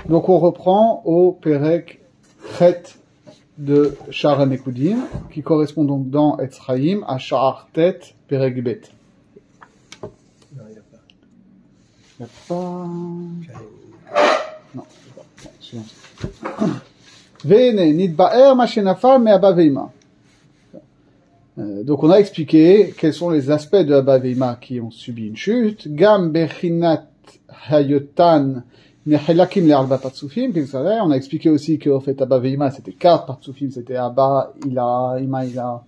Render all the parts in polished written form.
Donc on reprend au Perek Chet de Sha'ar HaNekudim, qui correspond donc dans Etz Chaim à Sha'ar Tet Perek Bet. Non, il n'y a pas. Il n'y a pas... Non, c'est pas. Vene nitba'er ma shenafal me Abba ve'ima. Donc on a expliqué quels sont les aspects de Abba ve'ima qui ont subi une chute. Gam bechinat hayotan mechelakim le'arba patsufim. On a expliqué aussi qu'en fait Abba ve'ima c'était 4 patsufim, c'était Abba, Ila, Ima, Ila,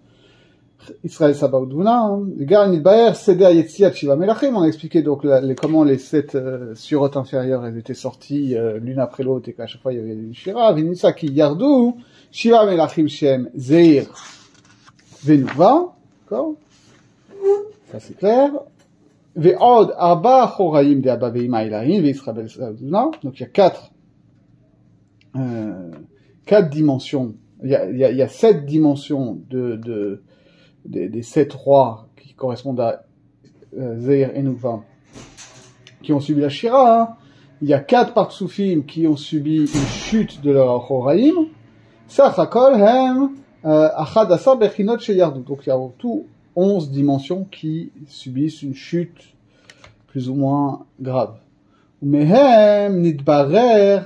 Israël, Saba, Udvuna. Gam nitba'er seder yetziat shiva melachim. On a expliqué donc comment les 7 surotes inférieures elles étaient sorties l'une après l'autre et qu'à chaque fois il y avait une shira. Vinisa ki yardu shiva melachim shem zeir Venuva, d'accord? Ça c'est clair. Ve'od arba choraim de Abba ve'ima ilahin ve'Israël Saouduna. Donc il y a 4 dimensions. Il y a 7 dimensions des 7 rois qui correspondent à Zeir et Nuva qui ont subi la Shira. Hein. Il y a 4 Partsoufim qui ont subi une chute de leur choraim. Sachakol hem Achad Asar Bechinot Sheyardu. Donc il y a en tout 11 dimensions qui subissent une chute plus ou moins grave. Mehem nitbarer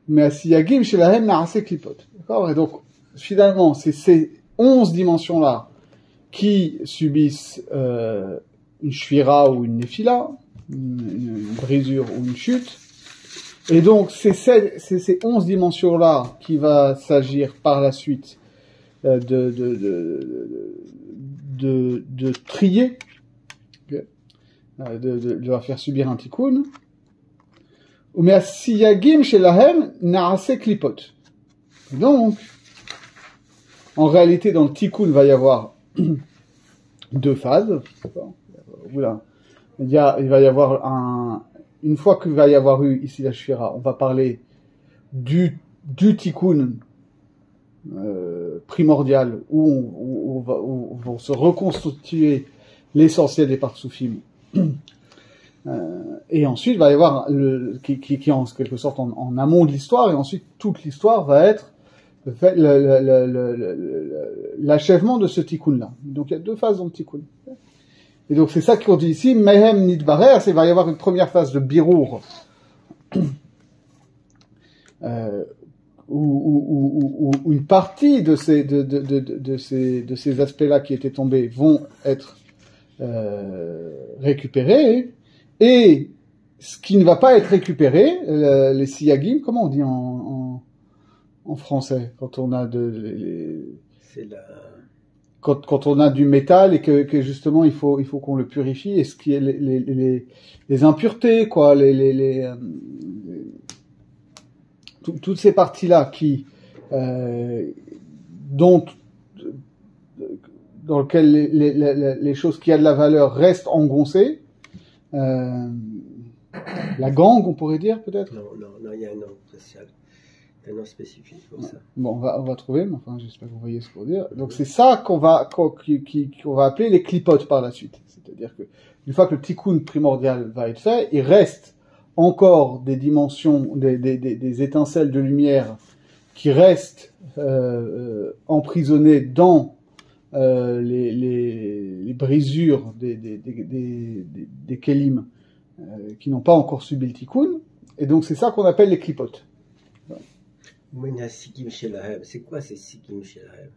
me'asiyagim shelahem na'aseh klipot. D'accord? Et donc finalement c'est ces 11 dimensions là qui subissent une shvira ou une nefila, une brisure ou une chute. Et donc, c'est ces 11 dimensions-là qui va s'agir par la suite de trier, de leur faire subir un tikkun. Mais à siyagim shelahem na'aseh klipot. Donc, en réalité, dans le tikkun, va y avoir 2 phases. Oula. Il va y avoir une fois qu'il va y avoir eu ici la shvira, on va parler du tikkun primordial où vont se reconstituer l'essentiel des partsoufim. Et ensuite, il va y avoir qui est en quelque sorte en amont de l'histoire, et ensuite toute l'histoire va être l'achèvement de ce tikkun-là. Donc il y a 2 phases dans le tikkun. Et donc c'est ça qu'on dit ici, Mehem Nidbarer, il va y avoir une première phase de birour, où une partie de ces aspects-là qui étaient tombés vont être récupérés, et ce qui ne va pas être récupéré, les siyagim, comment on dit en français, quand on a C'est la... Quand on a du métal et que justement il faut qu'on le purifie, et ce qui est les impuretés, quoi, toutes ces parties-là qui dans lesquelles les choses qui a de la valeur restent engoncées, la gangue, on pourrait dire peut-être. Non, il y a un nom spécial. Un nom spécifique pour ça. Bon, on va trouver, mais enfin, j'espère que vous voyez ce qu'on veut dire. Donc, c'est ça qu'on va appeler les clipotes par la suite. C'est-à-dire que, une fois que le tikkun primordial va être fait, il reste encore des dimensions, des étincelles de lumière qui restent, emprisonnées dans, les brisures des kelim, qui n'ont pas encore subi le tikkun. Et donc, c'est ça qu'on appelle les clipotes. C'est quoi ces sikim shelahem?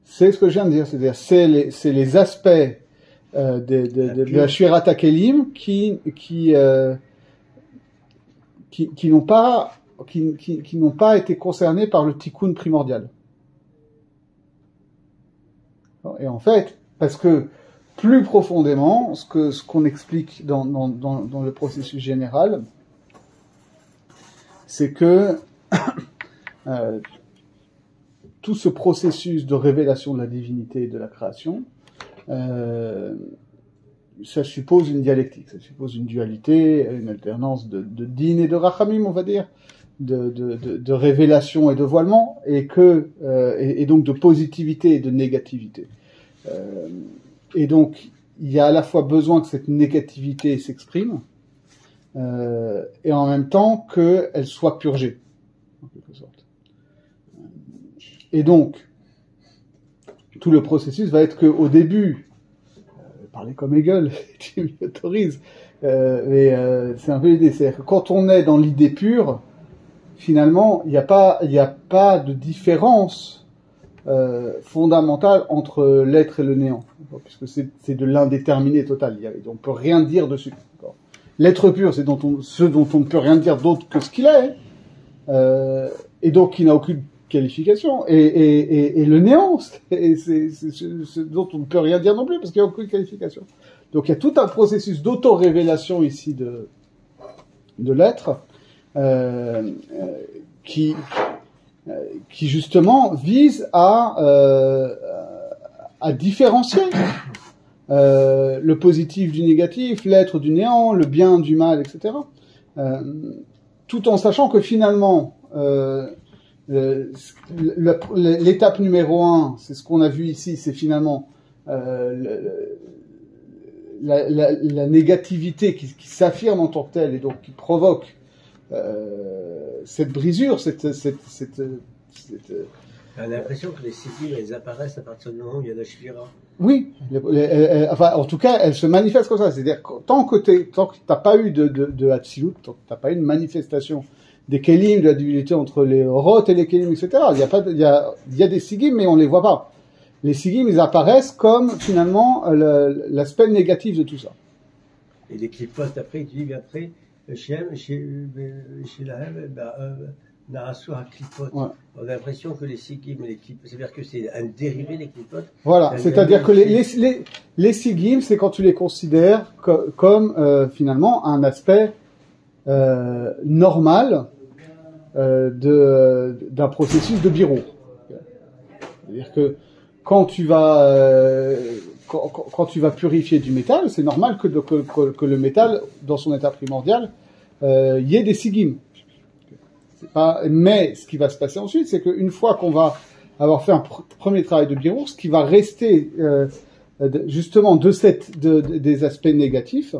C'est ce que je viens de dire, c'est-à-dire c'est les aspects de la shvirat hakelim qui n'ont pas été concernés par le tikkun primordial. Et en fait, parce que plus profondément, ce qu'on explique dans le processus général, c'est que tout ce processus de révélation de la divinité et de la création, ça suppose une dialectique, ça suppose une dualité, une alternance de din et de rachamim, on va dire, de révélation et de voilement, et donc de positivité et de négativité. Et donc, il y a à la fois besoin que cette négativité s'exprime, et en même temps qu'elle soit purgée, en quelque sorte. Et donc, tout le processus va être qu'au début, parler comme Hegel, tu m'y autorises, mais c'est un peu l'idée, c'est-à-dire que quand on est dans l'idée pure, finalement, il n'y a pas de différence fondamentale entre l'être et le néant, puisque c'est de l'indéterminé total. On peut rien dire dessus. L'être pur, c'est ce dont on ne peut rien dire d'autre que ce qu'il est, et donc qui n'a aucune qualification. Et le néant, c'est ce dont on ne peut rien dire non plus, parce qu'il n'y a aucune qualification. Donc il y a tout un processus d'auto-révélation ici de l'être, qui justement vise à différencier le positif du négatif, l'être du néant, le bien du mal, etc. Tout en sachant que finalement, l'étape numéro 1, c'est ce qu'on a vu ici, c'est finalement la négativité qui s'affirme en tant que telle et donc qui provoque cette brisure, On a l'impression que les sigils, elles apparaissent à partir du moment où il y a la shvira. Oui, enfin, en tout cas, elles se manifestent comme ça. C'est-à-dire que tant que t'as pas eu de Hatzilut, tant que t'as pas eu une manifestation des Kélim, de la divinité entre les Roth et les Kélim, etc. Il y a des sigim, mais on les voit pas. Les sigim, ils apparaissent comme, finalement, l'aspect négatif de tout ça. Et les clipotes, après, tu dis, après, chez Lahem, Narasu à clipote. Ouais. On a l'impression que les sigim et les clipotes, c'est-à-dire que c'est un dérivé des clipotes. Voilà, c'est-à-dire que les sigim, c'est quand tu les considères comme finalement un aspect normal d'un processus de birur. C'est-à-dire que quand tu vas purifier du métal, c'est normal que le métal, dans son état primordial, y ait des sigim. Mais ce qui va se passer ensuite, c'est qu'une fois qu'on va avoir fait un premier travail de birur, ce qui va rester justement des aspects négatifs,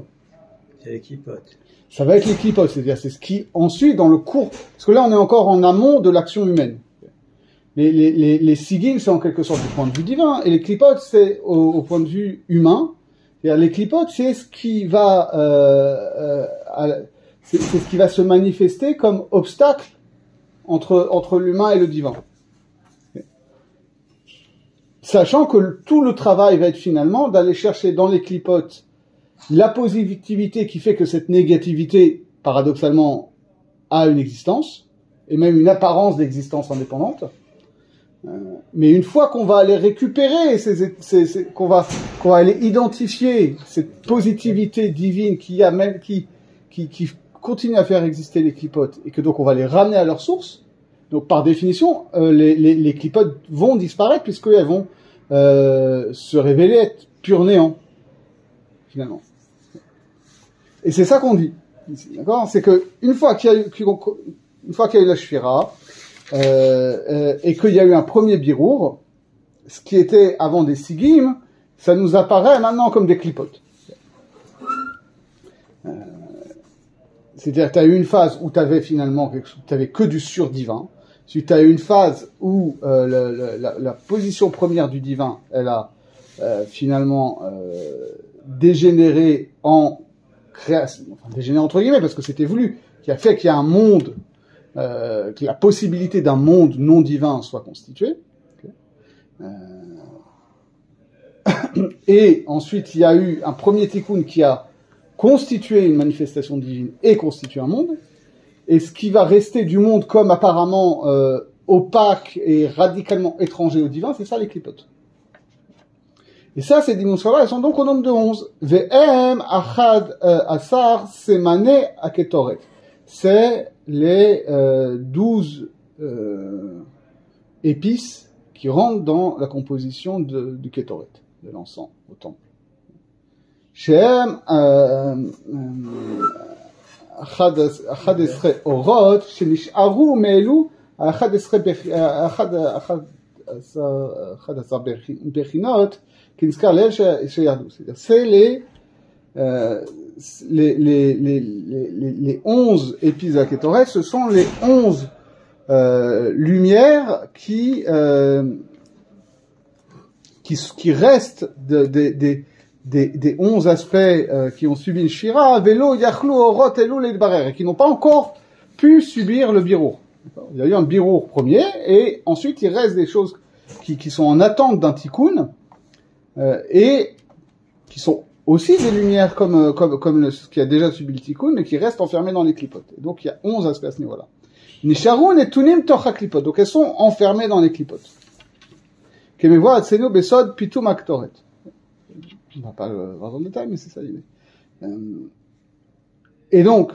c'est les clipotes. Ça va être les clipotes, c'est-à-dire c'est ce qui ensuite dans le cours, parce que là on est encore en amont de l'action humaine. Les sigim, c'est en quelque sorte du point de vue divin, et les clipotes, c'est au point de vue humain. C'est-à-dire les clipotes, c'est ce qui va c'est ce qui va se manifester comme obstacle entre l'humain et le divin. Sachant que tout le travail va être finalement d'aller chercher dans les clipotes la positivité qui fait que cette négativité, paradoxalement, a une existence, et même une apparence d'existence indépendante. Mais une fois qu'on va aller récupérer, qu'on va aller identifier cette positivité divine qui continue à faire exister les clipotes, et que donc on va les ramener à leur source, donc par définition, les clipotes vont disparaître puisqu'elles vont se révéler être pur néant, finalement. Et c'est ça qu'on dit ici, d'accord ? C'est que une fois qu'il y a eu la shvira, et qu'il y a eu un premier birur, ce qui était avant des sigim, ça nous apparaît maintenant comme des clipotes. C'est-à-dire, tu as eu une phase où tu avais finalement t'avais que du surdivin. Tu as eu une phase où la position première du divin, elle a finalement dégénéré en création, enfin dégénéré entre guillemets parce que c'était voulu, qui a fait qu'il y a un monde, que la possibilité d'un monde non divin soit constitué. Et ensuite, il y a eu un premier tikkun qui a constitué une manifestation divine et constitué un monde. Et ce qui va rester du monde comme apparemment opaque et radicalement étranger au divin, c'est ça les clipotes. Et ça, ces dimensions-là, elles sont donc au nombre de 11. Ve'em achad asar semane aketoret. C'est les 12 épices qui rentrent dans la composition du ketoret, de l'encens au temple. Shem 11 אורות שנשארו מאלו 11 בחינות כנזכר לאל שירדו. C'est les 11 épices de la Kétoret, ce sont les 11 lumières qui restent des 11 aspects qui ont subi une shira, vélo, yachlou, orot, elou, ledbarer, et qui n'ont pas encore pu subir le birour. Il y a eu un birour premier, et ensuite il reste des choses qui sont en attente d'un tikkun, et qui sont aussi des lumières comme ce qui a déjà subi le tikkun, mais qui restent enfermées dans les clipotes. Et donc il y a 11 aspects à ce niveau-là. Nisharun et tunim torcha klipot. Donc elles sont enfermées dans les clipotes. Kemevoa atsenu besod pitum aktoret. On va pas le voir dans le détail, mais c'est ça l'idée. Et donc,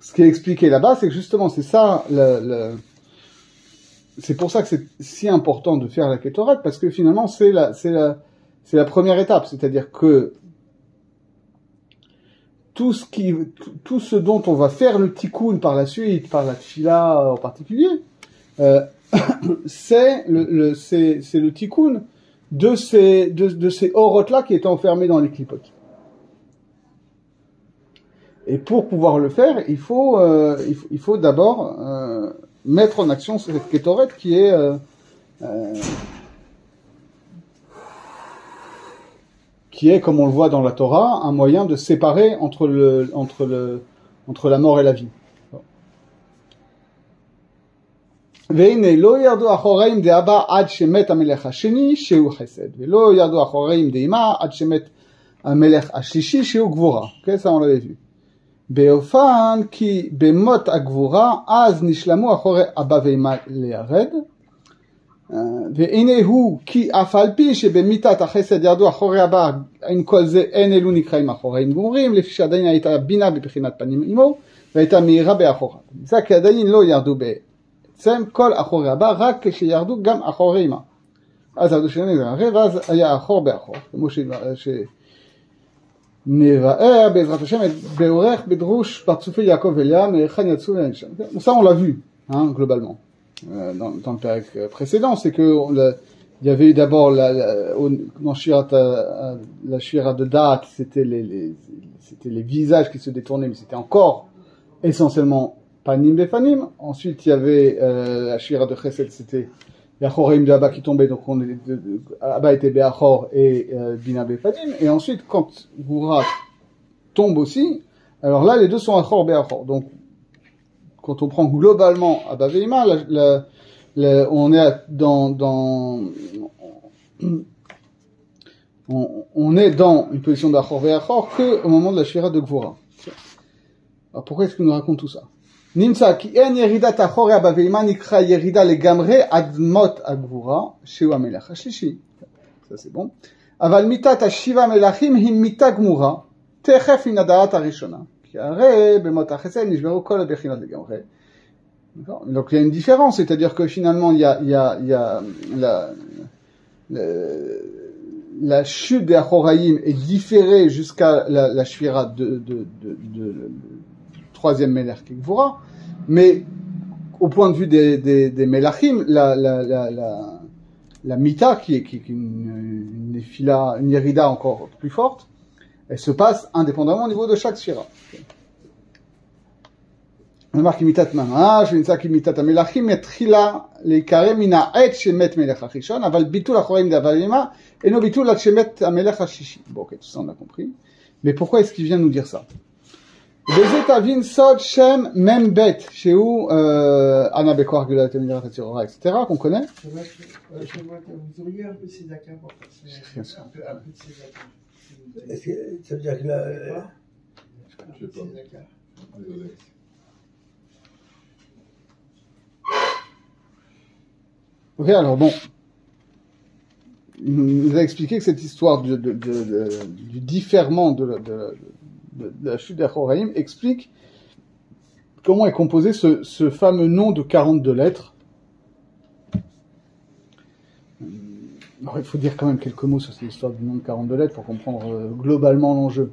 ce qui est expliqué là-bas, c'est que justement, c'est ça, c'est pour ça que c'est si important de faire la Kétoret, parce que finalement, c'est la première étape. C'est-à-dire que tout ce dont on va faire le tikkun par la suite, par la tfila en particulier, c'est le tikkun de ces orot-là qui étaient enfermés dans les clipotes. Et pour pouvoir le faire, il faut d'abord mettre en action cette Kétoret qui est comme on le voit dans la Torah, un moyen de séparer entre la mort et la vie. והנה לא ירדו אחוראים דאבא עד שמת המלך השני שהוא חסד ולא ירדו אחוראים דאמא עד שמת המלך השלישי שהוא גבורה. כן, ça on l'avait vu. באופן כי במות הגבורה אז נשלמו אחורי אבא ואמא לירד. והנה הוא כי אף על פי שבמיתת החסד ירדו אחורי אבא עם כל זה אין אלו נקראים אחוראים גמורים לפי שעדיין הייתה בינה בבחינת פנים אמו והייתה מהירה באחורה. זה כי עדיין לא ירדו בעצם כל אחורי אבא רק כשירדו גם אחורי אמא. אז ירדו שני נגררי ואז היה אחור באחור כמו נבאר בעזרת השם בעורך בדרוש פרצופי יעקב וליה מהיכן יצאו לאנשם. Ça on l'a vu globalement dans le période précédent, c'est que il y avait eu d'abord dans la shira de date, c'était les visages qui se détournaient, mais c'était encore essentiellement panim befanim. Ensuite il y avait la shira de chesed, c'était Yachorim de Abba qui tombait, donc Abba était Beachor et Bina Befanim. Et ensuite, quand Goura tombe aussi, alors là, les deux sont Achor Beachor. Donc, quand on prend globalement Abba Veima, on est on est dans une position d'Achor Beachor que au moment de la Shira de Gvura. Alors, pourquoi est-ce qu'il nous raconte tout ça? נמצא כי אין ירידת אחורי אבא ואמא נקרא ירידה לגמרי עד מות הגבורה שהוא המלך השלישי. ça c'est bon. אבל מיתת השבעה מלכים היא מיתה גמורה תכף מן הדעת הראשונה. כי הרי במות החסד נשברו כל הבחינות לגמרי. Donc il y a une différence, c'est-à-dire que finalement il y a la chute des Achoraïm est différée jusqu'à la shvira de troisième Melech qui Gvura, mais au point de vue des Melachim, la Mita, qui est une Nefila, une Yerida encore plus forte, elle se passe indépendamment au niveau de chaque Shira. On marque Mitat Mamash, ונמצא כי מיתת המלכים יתחילה להיקרא מן העת שמת מלך הראשון, אבל ביטול אחוראים דאבא ואמא אינו ביטול עד שמת המלך השישי. Bon, ok, tout ça on a compris. Mais pourquoi est-ce qu'il vient nous dire ça? וזה תבין סוד שם מבית, שהוא אנא בכוח גדולת מדינת הצירורה, etc., qu'on connaît. Vous auriez un peu ces accords pour passer un peu de ces accords. Est-ce que ça veut dire que là... Je sais pas. Ok, alors bon, il nous a expliqué que cette histoire du différement de la chute d'Achoraïm explique comment est composé ce fameux nom de 42 lettres. Alors, il faut dire quand même quelques mots sur cette histoire du nom de 42 lettres pour comprendre globalement l'enjeu.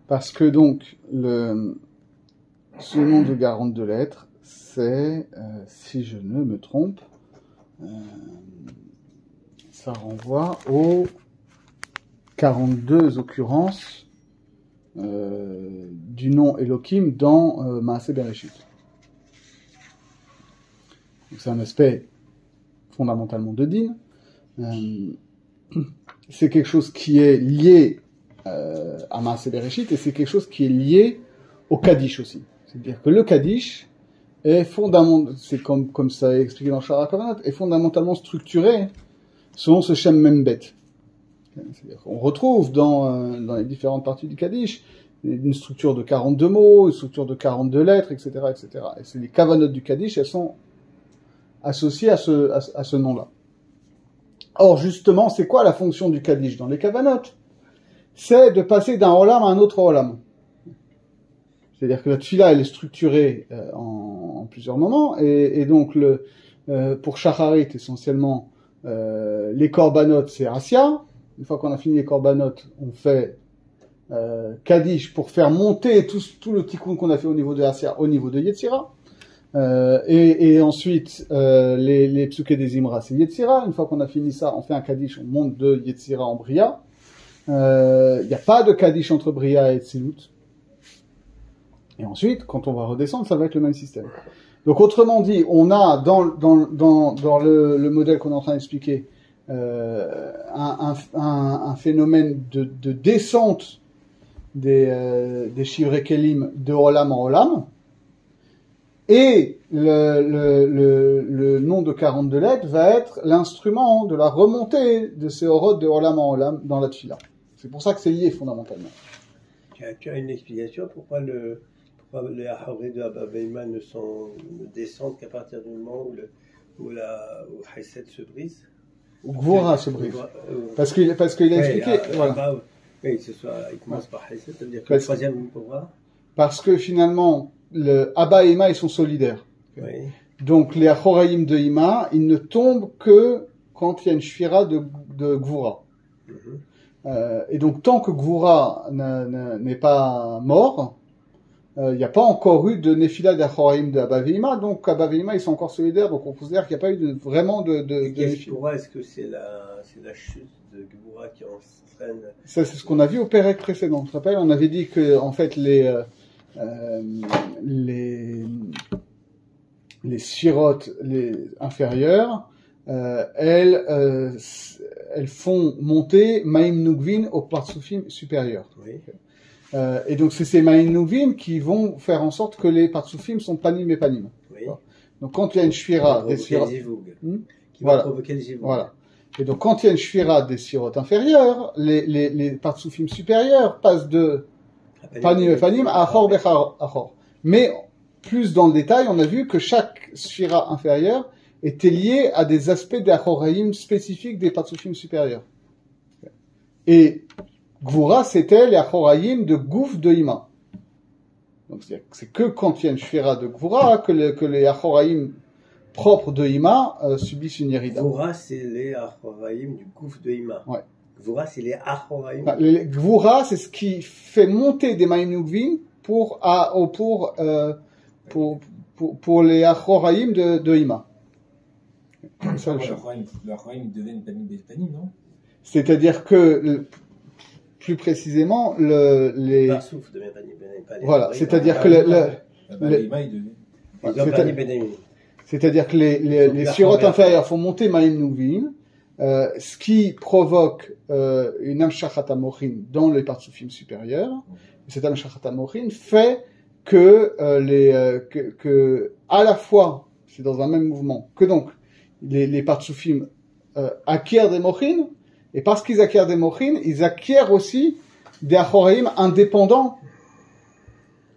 Parce que donc, ce nom de 42 lettres, c'est, si je ne me trompe, ça renvoie au 42 occurrences du nom Elohim dans Maaseh Bereshit. Donc c'est un aspect fondamentalement de din. C'est quelque chose qui est lié à Maaseh Bereshit et c'est quelque chose qui est lié au Kaddish aussi. C'est-à-dire que le Kaddish est c'est comme ça est expliqué dans Shara Kavanot, est fondamentalement structuré selon ce Shem Membet. C'est-à-dire qu'on retrouve dans les différentes parties du Kaddish une structure de 42 mots, une structure de 42 lettres, etc., etc. Et c'est les Kavanot du Kaddish, elles sont associées à ce nom-là. Or, justement, c'est quoi la fonction du Kaddish dans les Kavanot? C'est de passer d'un Olam à un autre Olam. C'est-à-dire que la Tfila, elle est structurée en plusieurs moments, et donc pour Shacharit, essentiellement, les Korbanot, c'est Asya. Une fois qu'on a fini les Korbanot, on fait Kaddish pour faire monter tout le tikkun qu'on a fait au niveau de Asya au niveau de Yetzira. Et ensuite, les Psuké des Imra, c'est Yetzira. Une fois qu'on a fini ça, on fait un Kaddish, on monte de Yetzira en Bria. Il n'y a pas de Kaddish entre Bria et Tzilut. Et ensuite, quand on va redescendre, ça va être le même système. Donc, autrement dit, on a dans le modèle qu'on est en train d'expliquer un phénomène de descente des Shivrei Kelim de Olam en Olam, et le nom de 42 lettres va être l'instrument de la remontée de ces Orot de Olam en Olam dans la Tfila. C'est pour ça que c'est lié fondamentalement. Tu as une explication pourquoi les Ahoré de Abba Veima ne descendent qu'à partir du moment où Chesed se brise? Ou Gvura se brise. Parce qu'il a expliqué. Voilà. Oui, il commence par Chesed, ça veut dire que le troisième Gvura. Parce que finalement, Abba et Ima, ils sont solidaires. Oui. Donc les Achoraïm de Ima, ils ne tombent que quand il y a une Shfira de Gvura. Et donc tant que Gvura n'est pas mort, il n'y a pas encore eu de Nefila d'Achoraïm de Abba et Ima, donc Abba et Ima, ils sont encore solidaires, donc on considère qu'il n'y a pas eu vraiment de Nefila. Est-ce que c'est la chute de Gvura qui entraîne... Ça, c'est ce qu'on a vu au Pérec précédent. Tu te rappelles, on avait dit que, en fait, les sirotes, les inférieures, elles font monter Maïm Nugvin au Partsoufim supérieur. Oui. Et donc c'est ces Maïm Nugvin qui vont faire en sorte que les Partsoufim sont panim et panim. Oui. Donc quand il y a une shvira des sirotes, qui va provoquer le zivoug. Voilà. Et donc quand il y a une shvira des sirotes inférieures, les Partsoufim supérieurs passent de panim et panim à achor bechar achor. Mais plus dans le détail, on a vu que chaque shvira inférieure était liée à des aspects des achoraïm spécifiques des Partsoufim supérieurs. Et Gvura, c'était les achoraïm de Gouf de Ima. Donc c'est que quand il y a une shvira de Gvura que les achoraïm propres de Ima subissent une hérida. Gvura, c'est les achoraïm du Gouf de Ima. Ouais. Gvura, c'est les achoraïm. Gvura, c'est ce qui fait monter des Maïm Nugvin pour les achoraïm de Ima. Ça, le achoraïm deviennent panim, non? C'est-à-dire que plus précisément, Barsouf devient panim. Voilà, c'est-à-dire que c'est-à-dire que les sirotes inférieures font monter Maïm Nugvin, ce qui provoque une Amshachat Amochin dans les Partsoufim supérieurs. Et cette Amshachat Amochin fait que à la fois, c'est dans un même mouvement, que donc les Partsoufim acquièrent des Mochin, et parce qu'ils acquièrent des Mochin, ils acquièrent aussi des Achoraïm indépendants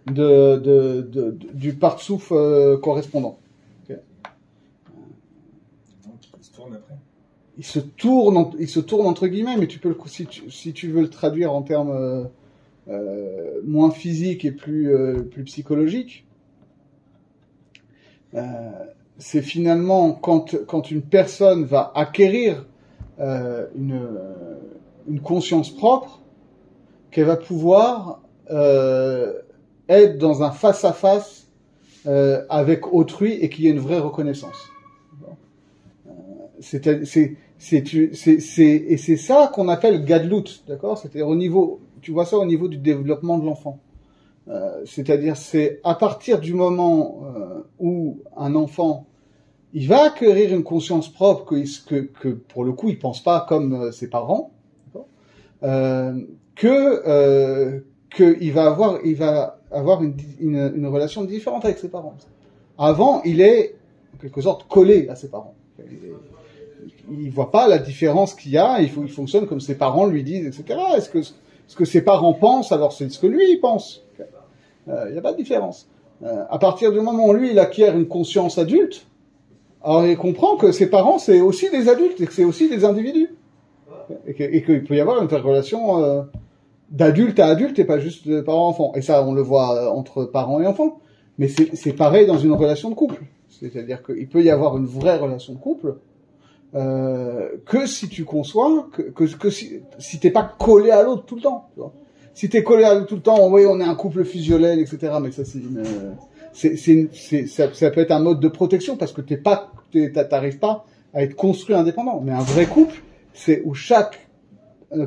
du Partsouf correspondant. Okay. Donc, il se tourne après. Il se tourne entre guillemets, mais tu peux si tu veux le traduire en termes moins physiques et plus psychologiques, c'est finalement quand une personne va acquérir une conscience propre, qu'elle va pouvoir être dans un face-à-face avec autrui et qu'il y ait une vraie reconnaissance. Et c'est ça qu'on appelle gadlut, d'accord? C'est-à-dire au niveau, tu vois ça au niveau du développement de l'enfant. C'est-à-dire, c'est à partir du moment où un enfant, il va acquérir une conscience propre que pour le coup, il pense pas comme ses parents, qu'il va avoir une relation différente avec ses parents. Avant, il est en quelque sorte collé à ses parents. Il voit pas la différence qu'il y a, il fonctionne comme ses parents lui disent, etc. Ce que ses parents pensent, alors c'est ce que lui il pense. Il n'y a pas de différence. À partir du moment où lui il acquiert une conscience adulte, alors il comprend que ses parents c'est aussi des adultes et que c'est aussi des individus. Et qu'il peut y avoir une relation d'adulte à adulte et pas juste de parent-enfant. Et ça, on le voit entre parents et enfants. Mais c'est pareil dans une relation de couple. C'est-à-dire qu'il peut y avoir une vraie relation de couple que si tu conçois, que si t'es pas collé à l'autre tout le temps. Tu vois. Si t'es collé à l'autre tout le temps, oui, on est un couple fusionnel, etc. Mais ça, ça peut être un mode de protection parce que t'arrives pas à être construit indépendant. Mais un vrai couple, c'est où chaque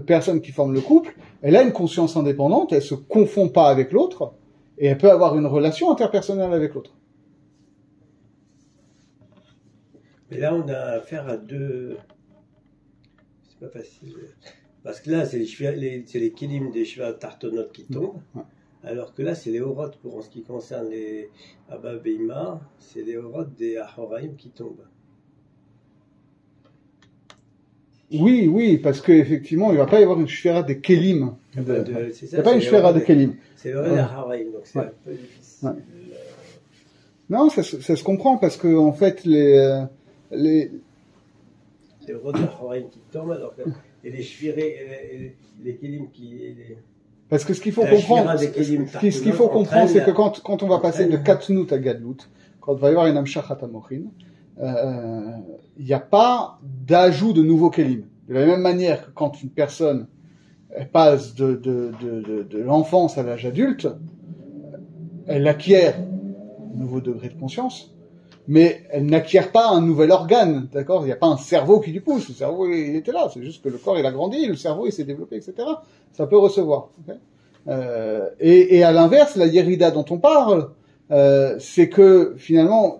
personne qui forme le couple, elle a une conscience indépendante, elle se confond pas avec l'autre, et elle peut avoir une relation interpersonnelle avec l'autre. Mais là, on a affaire à deux... C'est pas facile. Parce que là, c'est les kilim des cheveux tartonotes qui tombent, alors que là, c'est les orotes, pour en ce qui concerne les Abba Beima, c'est les orotes des Ahoraim qui tombent. Oui, parce qu'effectivement, il ne va pas y avoir une shfera des kelim. Il n'y a pas une shfera des kelim. C'est le des Ahoraim, donc c'est un peu difficile. Ouais. Non, ça se comprend, parce que, en fait, c'est le rôle des Ahoraim qui tombent, alors que et les shvirés, et les kelim qui... Parce que ce qu'il faut comprendre, c'est que quand on va passer de katnout à gadlout, quand il va y avoir une amshachat amochin, il n'y a pas d'ajout de nouveaux kelim. De la même manière que quand une personne passe de l'enfance à l'âge adulte, elle acquiert un nouveau degré de conscience, mais elle n'acquiert pas un nouvel organe, d'accord? Il n'y a pas un cerveau qui lui pousse, le cerveau il était là, c'est juste que le corps il a grandi, le cerveau il s'est développé, etc. Ça peut recevoir. Okay, et à l'inverse, la yerida dont on parle, c'est que finalement,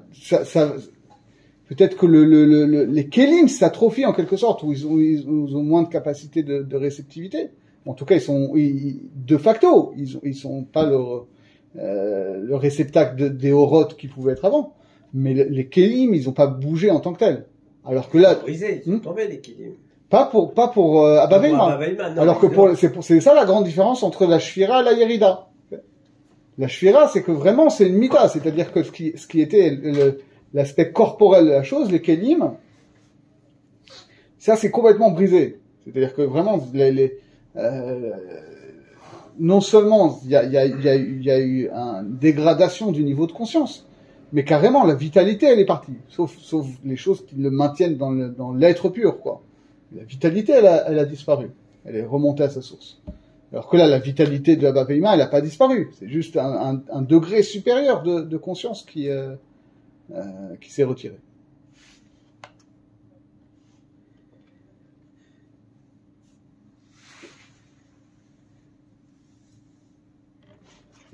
peut-être que les kelim s'atrophient en quelque sorte, où ils ont moins de capacité de réceptivité. En tout cas, de facto, ils sont pas le réceptacle des orotes qui pouvaient être avant. Mais les kelim, ils ont pas bougé en tant que tels. Alors que là, ils sont tombés les kelim. Pas pour Abba Beima. Alors que c'est ça la grande différence entre la shfira et la yerida. La shfira, c'est que vraiment c'est une mita, c'est-à-dire que ce qui était l'aspect corporel de la chose, les kelim, ça c'est complètement brisé. C'est-à-dire que vraiment non seulement il y a eu une dégradation du niveau de conscience, mais carrément la vitalité elle est partie, sauf les choses qui le maintiennent dans l'être pur, quoi. La vitalité elle a disparu, elle est remontée à sa source. Alors que là la vitalité de Abba Beima elle n'a pas disparu, c'est juste un degré supérieur de conscience qui s'est retiré.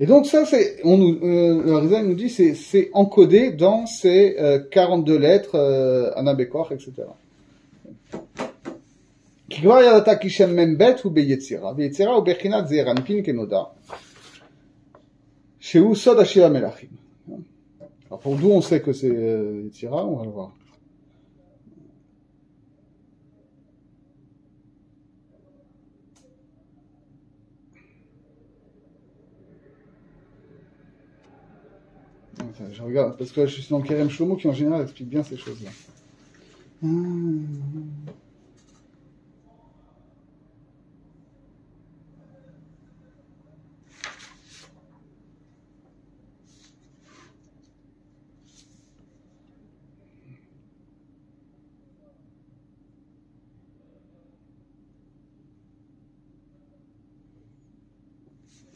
Et donc ça, le Rizal nous dit, c'est encodé dans ces 42 lettres, Anabekor, etc. כבר ידעת כי שם מ"ב הוא ביצירה, ויצירה הוא בחינת זעיר אנפין כנודע, שהוא סוד השיר המלכים. Alors pour d'où on sait que c'est יצירה, on va le voir. Je regarde, parce que là, je suis dans le Kerem Shlomo qui en général explique bien ces choses-là.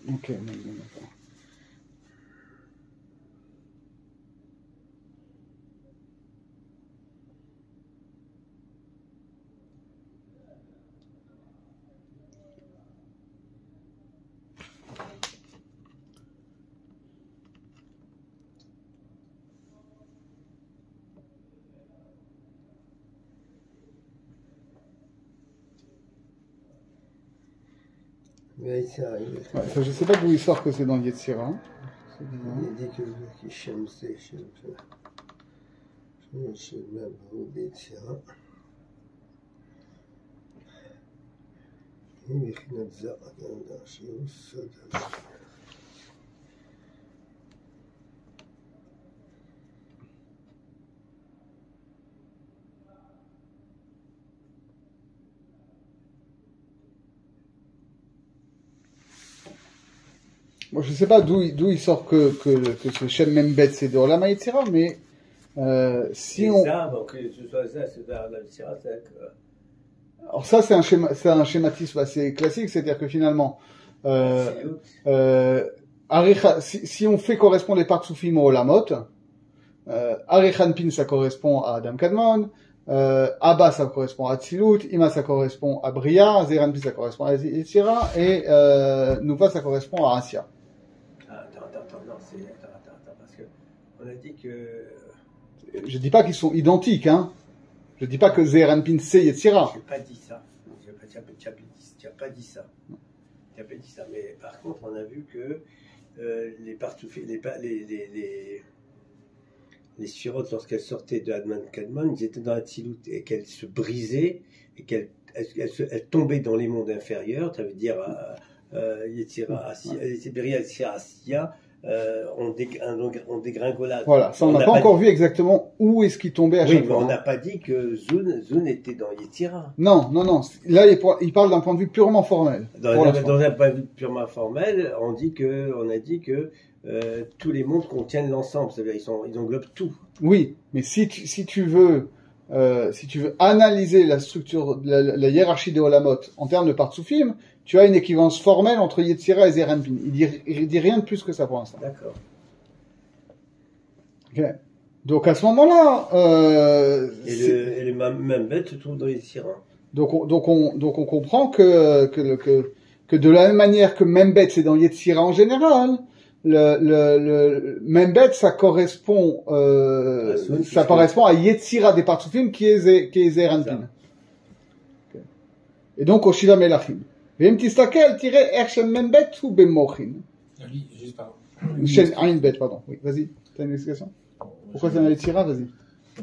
Ok, d'accord. Ouais, ça arrive. Ouais, ça, je sais pas d'où il sort que c'est dans Yetzira. C'est bizarre. Il dit que Shem, c'est Shem. Shem, Yetzira. מבחינת זה אדם שהוא סוד השם. Bon, je sais pas d'où il sort que ce Shem Membet c'est de Olam HaYetzira, mais si on... Ça, bon, que ce soit ça, c'est dans la Yetzira, c'est que... Alors ça, c'est un schématisme assez classique, c'est-à-dire que finalement, si on fait correspondre les Partsoufim au Olamot, Arichanpin, ça correspond à Adam Kadmon, Abba, ça correspond à Tzilut, Ima, ça correspond à Bria, Zeranpin, ça correspond à Yetzira, et Nouva, ça correspond à Asya. Attends, parce que on a dit que... Je dis pas qu'ils sont identiques, hein. Je dis pas que Zeranpin c'est Yetzira. Je n'ai pas dit ça. Tu n'as pas dit ça. Tu n'as pas dit ça. Mais par contre, on a vu que les Partsoufim, les Sphirot, lorsqu'elles sortaient de Adman Kadmon, ils étaient dans la Tzilut et qu'elles se brisaient et qu'elles tombaient dans les mondes inférieurs. Ça veut dire Yetzira, Bria, Yetzira, Asya. On dégringolade. Voilà, ça on n'a pas encore vu exactement où est-ce qu'il tombait à chaque fois. Oui, mais on n'a pas dit que Zun était dans Yetzira. Non. Là, il parle d'un point de vue purement formel. Dans un point de vue purement formel, on a dit que tous les mondes contiennent l'ensemble, c'est-à-dire ils englobent tout. Oui, mais si tu veux analyser la structure, la hiérarchie des Olamot en termes de Partsoufim, tu as une équivalence formelle entre Yetzira et Zeranpin. Il dit rien de plus que ça pour l'instant. D'accord. Okay. Donc à ce moment-là, et le même bête se trouve dans Yetzira. Donc on comprend que de la même manière que Membet c'est dans Yetzira en général, le Membet ça correspond à Yetzira des Partsoufim qui est Zeranpin. Okay. Et donc au Shiva Melachim. Vem tistakel tirer Ershem Membet ou Bemochin. Lui, juste pardon. Shen Ain Bet, pardon. Oui, vas-y. T'as une explication? Pourquoi c'est dans Yetzira? Vas-y.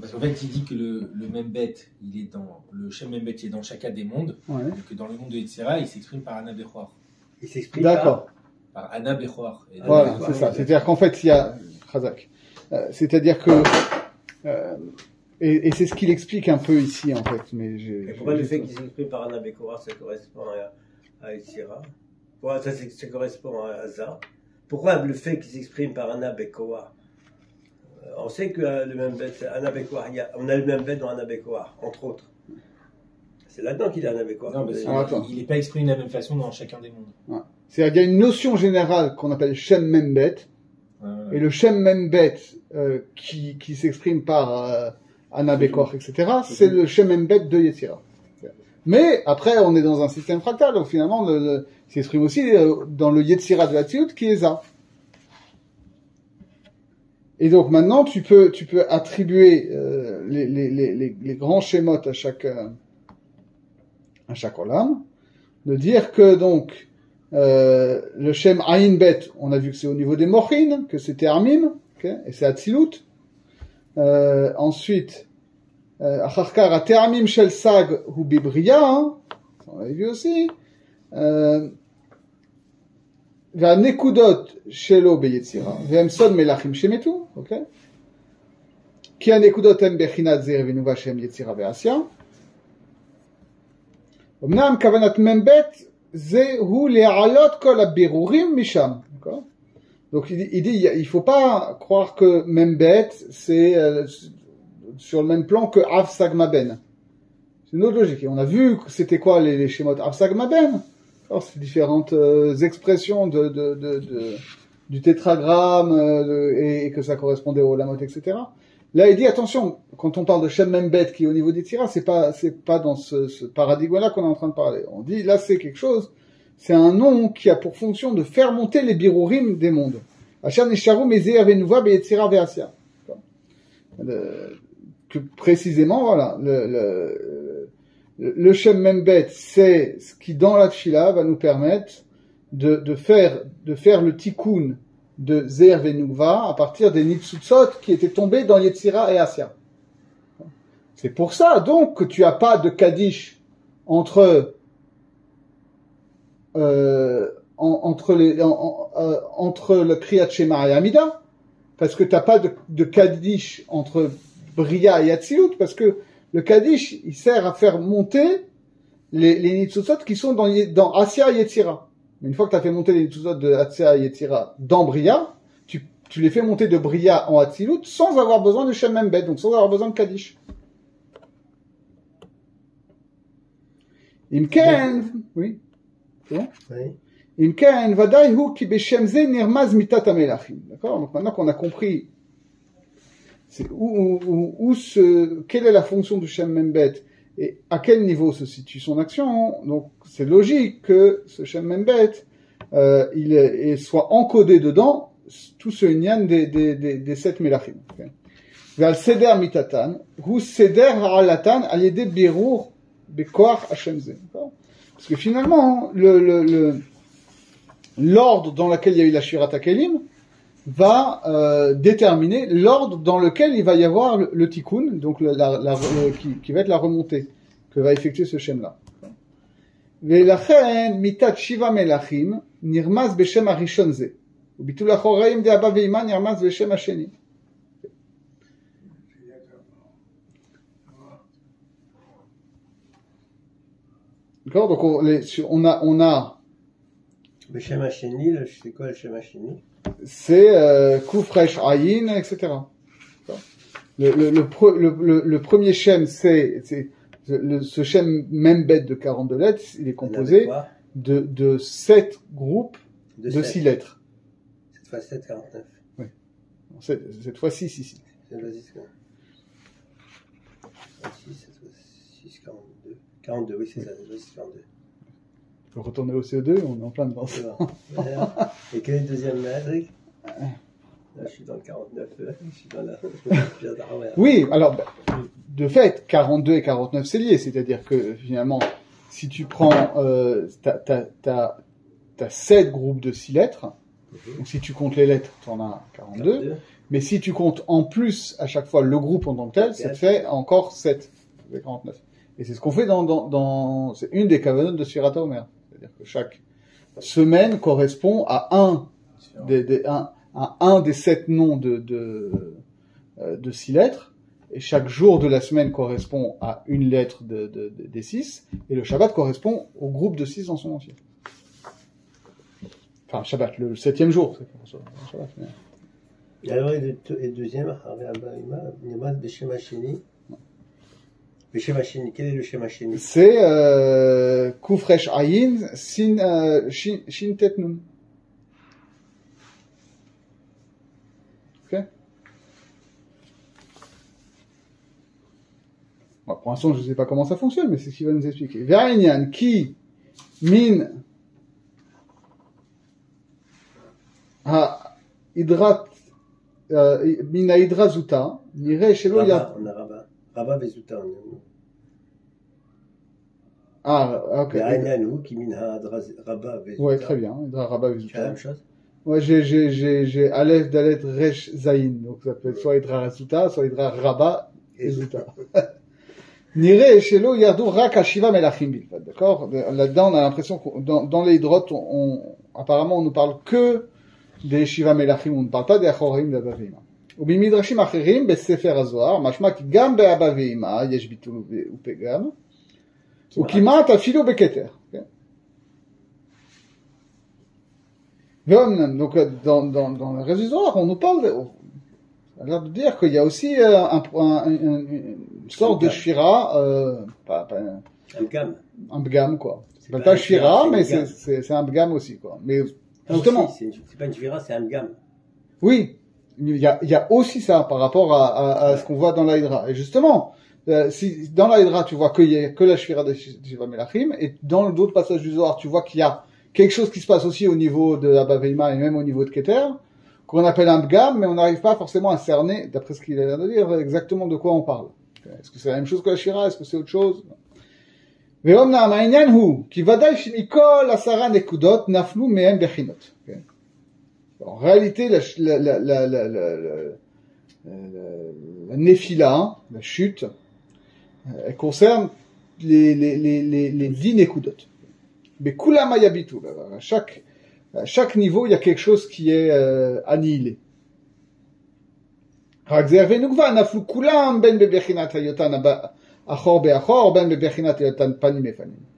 Parce qu'en fait, il dit que le Membet, il est dans le Shem Membet, il est dans chacun des mondes, Ouais. et que dans le monde de Yetzira, il s'exprime par Anna Bechor. Il s'exprime D'accord. Par Anna Bechor. Voilà, c'est ça. C'est-à-dire qu'en fait, il y a Chazak. C'est-à-dire que et c'est ce qu'il explique un peu ici en fait. Mais et pourquoi le fait qu'il s'exprime par Anna Bekora, ça correspond à Yetzira? Pourquoi ça correspond à Za? Pourquoi le fait qu'il s'exprime par Anna Bekora? On sait que le même bête, Anna Bekora, on a le même bête dans Anna Bekora, entre autres. C'est là-dedans qu'il a Anna Bekora. Non, mais il n'est pas exprimé de la même façon dans chacun des mondes. Ouais. C'est-à-dire qu'il y a une notion générale qu'on appelle Shem Membet, et le Shem Membet qui s'exprime par Anna Bekor, etc., c'est le Shem Membet de Yetzira. Mais après, on est dans un système fractal, donc finalement, il s'exprime aussi dans le Yetzira de la Tzilut qui est Ça. Et donc maintenant, tu peux attribuer les grands schémotes à chaque olam, de dire que donc le Shem Ain Bet, on a vu que c'est au niveau des Mochin, que c'était Armim, okay, et c'est Atzilut. Ensuite, Acharkar a Te'amim Shel Sag hu Bibria, on l'avait vu aussi. והנקודות שלו ביצירה, והם סוד מלאכים שמתו, אוקיי? כי הנקודות הן בחינת זרע ונובה שהם יצירה ועשייה. אמנם כוונת מ"ב זהו להעלות כל הבירורים משם, d'accord? Donc il dit, il faut pas croire que Membet c'est sur le même plan que Av Sagmaben. C'est une autre logique. Et on a vu que c'était quoi les schémas Av Sagmaben. Alors, c'est différentes expressions du tétragramme et que ça correspondait au Lamot, etc. Là, il dit attention, quand on parle de Shem Membet qui est au niveau des tiras, c'est pas dans ce paradigme-là qu'on est en train de parler. On dit là, c'est quelque chose, c'est un nom qui a pour fonction de faire monter les birurim des mondes. Asher nisharu mezeh venuva beyetzira ve'asya. Que précisément, voilà, le Shem Membet, c'est ce qui, dans la Tfila, va nous permettre de faire le tikkun de Zer Venugva à partir des Nitsutsot qui étaient tombés dans Yetzira et Asya. C'est pour ça, donc, que tu as pas de Kaddish entre le Kriyat Shema et Amida, parce que t'as pas de Kaddish entre Bria et Atzilut, parce que le Kaddish, il sert à faire monter les Nitsutsot qui sont dans Asya et Yetzira. Mais une fois que tu as fait monter les Nitsutsot de Asya et Yetzira dans Bria, tu les fais monter de Bria en Atzilut sans avoir besoin de Shem Membet, donc sans avoir besoin de Kaddish. Imken, oui, c'est bon? Oui. Imken, Vadaï hu ki beshem ze nirmaz mitat amelachim. D'accord? Donc maintenant qu'on a compris quelle est la fonction du Shem Membet et à quel niveau se situe son action, donc c'est logique que ce Shem Membet il soit encodé dedans tout ce nyan des 7 melachim. Vers seder mitatan, hu seder ha'alatan al yede birur bekoach Hashem ze. Parce que finalement l'ordre dans lequel il y a eu la Shirat HaKelim va déterminer l'ordre dans lequel il va y avoir le tikkun, donc qui va être la remontée que va effectuer ce Shem-là. Velachen mitat shiva melachim nirmaz beshem harishon ze, ubitul achoraim de Abba ve'ima nirmaz beshem hasheni. D'accord, donc on a Le Shem Hasheni, c'est quoi le Shem Hasheni? C'est Koufresh Ayin, etc. Le premier Shem, c'est ce Shem Membet de 42 lettres, il est composé de 7 groupes de 6 lettres. 7 fois 7, 49. Oui. Cette fois-ci, ici. C'est vas-y, c'est quoi? 6, 7 fois 6, 42. 42, oui, c'est ça, c'est 42. On peut retourner au CO2, on est en plein dedans. Et quel est le deuxième métrique? Là, je suis dans le 49, je suis dans la... Oui, alors, de fait, 42 et 49, c'est lié. C'est-à-dire que, finalement, si tu prends, t'as 7 groupes de 6 lettres. Donc, si tu comptes les lettres, t'en as 42. Mais si tu comptes en plus, à chaque fois, le groupe en tant que tel, ça te fait encore 7. Ça fait 49. Et c'est ce qu'on fait c'est une des kavanotes de Sfirat HaOmer. C'est-à-dire que chaque semaine correspond à un des 7 noms de 6 lettres, et chaque jour de la semaine correspond à une lettre des 6, et le Shabbat correspond au groupe de 6 dans son entier. Enfin, Shabbat, le 7e jour, c'est pour ça. Shabbat, mais... Et alors, et le deuxième, Beshem Hasheni. Le Shem Hasheni, quel est le Shem Hasheni? C'est Koufresh Ayin Shin Tet Nun. Ok. Bon, pour l'instant, je ne sais pas comment ça fonctionne, mais c'est ce qu'il va nous expliquer. V'ainyan ki min ha hidrat min ha hidrazuta nireh shelo yad. On a Rabba. Rabba Vezuta. Ah, ok. Qui minha Rabba Vezuta. Ouais, très bien. Rabba Vezuta. C'est la même chose? Ouais, j'ai Aleph, Dalet, Resh, Zayin. Donc, ça peut être soit Hydra Rasuta, soit Hydra Rabba Vezuta. Nire Shelo Yardu Rak Hashiva Melachim Bilvad. D'accord? Là-dedans, on a l'impression que dans les hydrotes, apparemment, on ne parle que des Shiva Melachim, on ne parle pas des Achorim d'Abba Ve'ima. ובמדרשים אחרים בספר הזוהר, משמע כי גם באבא ואמא יש ביטול ופגם, וכמעט אפילו בכתר. Donc, dans le reste du Zohar, on nous parle, ça a l'air de dire qu'il y a aussi une sorte de shira, un bgam, quoi. C'est pas shira, mais c'est un bgam aussi, quoi. Mais, justement. C'est pas une shira, c'est un bgam. Oui. Il y a aussi ça par rapport à ce qu'on voit dans l'Aïdra. Et justement, si dans l'Aïdra tu vois qu'il y a que la Shvira de Shiva Melachim, et dans d'autres passages du Zohar tu vois qu'il y a quelque chose qui se passe aussi au niveau de Abba Ve'ima et même au niveau de Keter, qu'on appelle un Bgam, mais on n'arrive pas forcément à cerner, d'après ce qu'il a l'air de dire, exactement de quoi on parle. Est-ce que c'est la même chose que la Shira? Est-ce que c'est autre chose? ואומנם העניין הוא, כי ודאי שמכל 10 נקודות נפלו מהם בחינות. En réalité, la néphila, la chute, elle concerne les 10 nekudot. Mais kulam hayabitu, à chaque niveau, il y a quelque chose qui est annihilé. רק זה ונוגבה, נפלו כולם בין בבחינת היותן אחור באחור, בין בבחינת היותן פנים בפנים.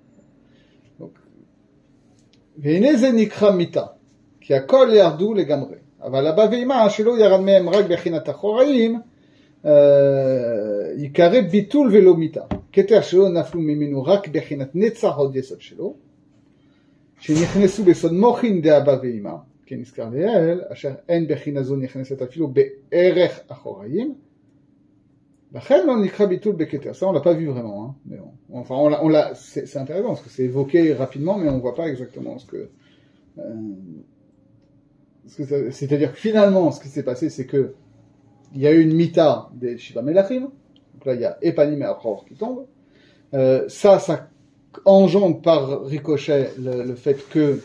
והנה זה נקרא מיתה, כי הכל ירדו לגמרי. אבל הבא ואימה שלא ירד מהם רק בחינת אחוראים, יקרא ביטול ולא מיתה. כתר שלא נפלו ממנו רק בחינת נצח עוד יסוד שלו, שנכנסו בסוד מוחין דאבא ואימה, כנזכר לעיל, אשר אין בחינה זו נכנסת אפילו בערך אחוראים, לכן לא נקרא ביטול בכתר. Ça on l'a pas vu vraiment, hein, mais enfin on l'a, c'est intéressant parce que c'est évoqué rapidement, mais on voit pas exactement ce que c'est-à-dire que finalement ce qui s'est passé, c'est que il y a eu une mita des Shiva Melachim, donc là il y a Epanim et Achor qui tombent, ça engendre par ricochet le fait que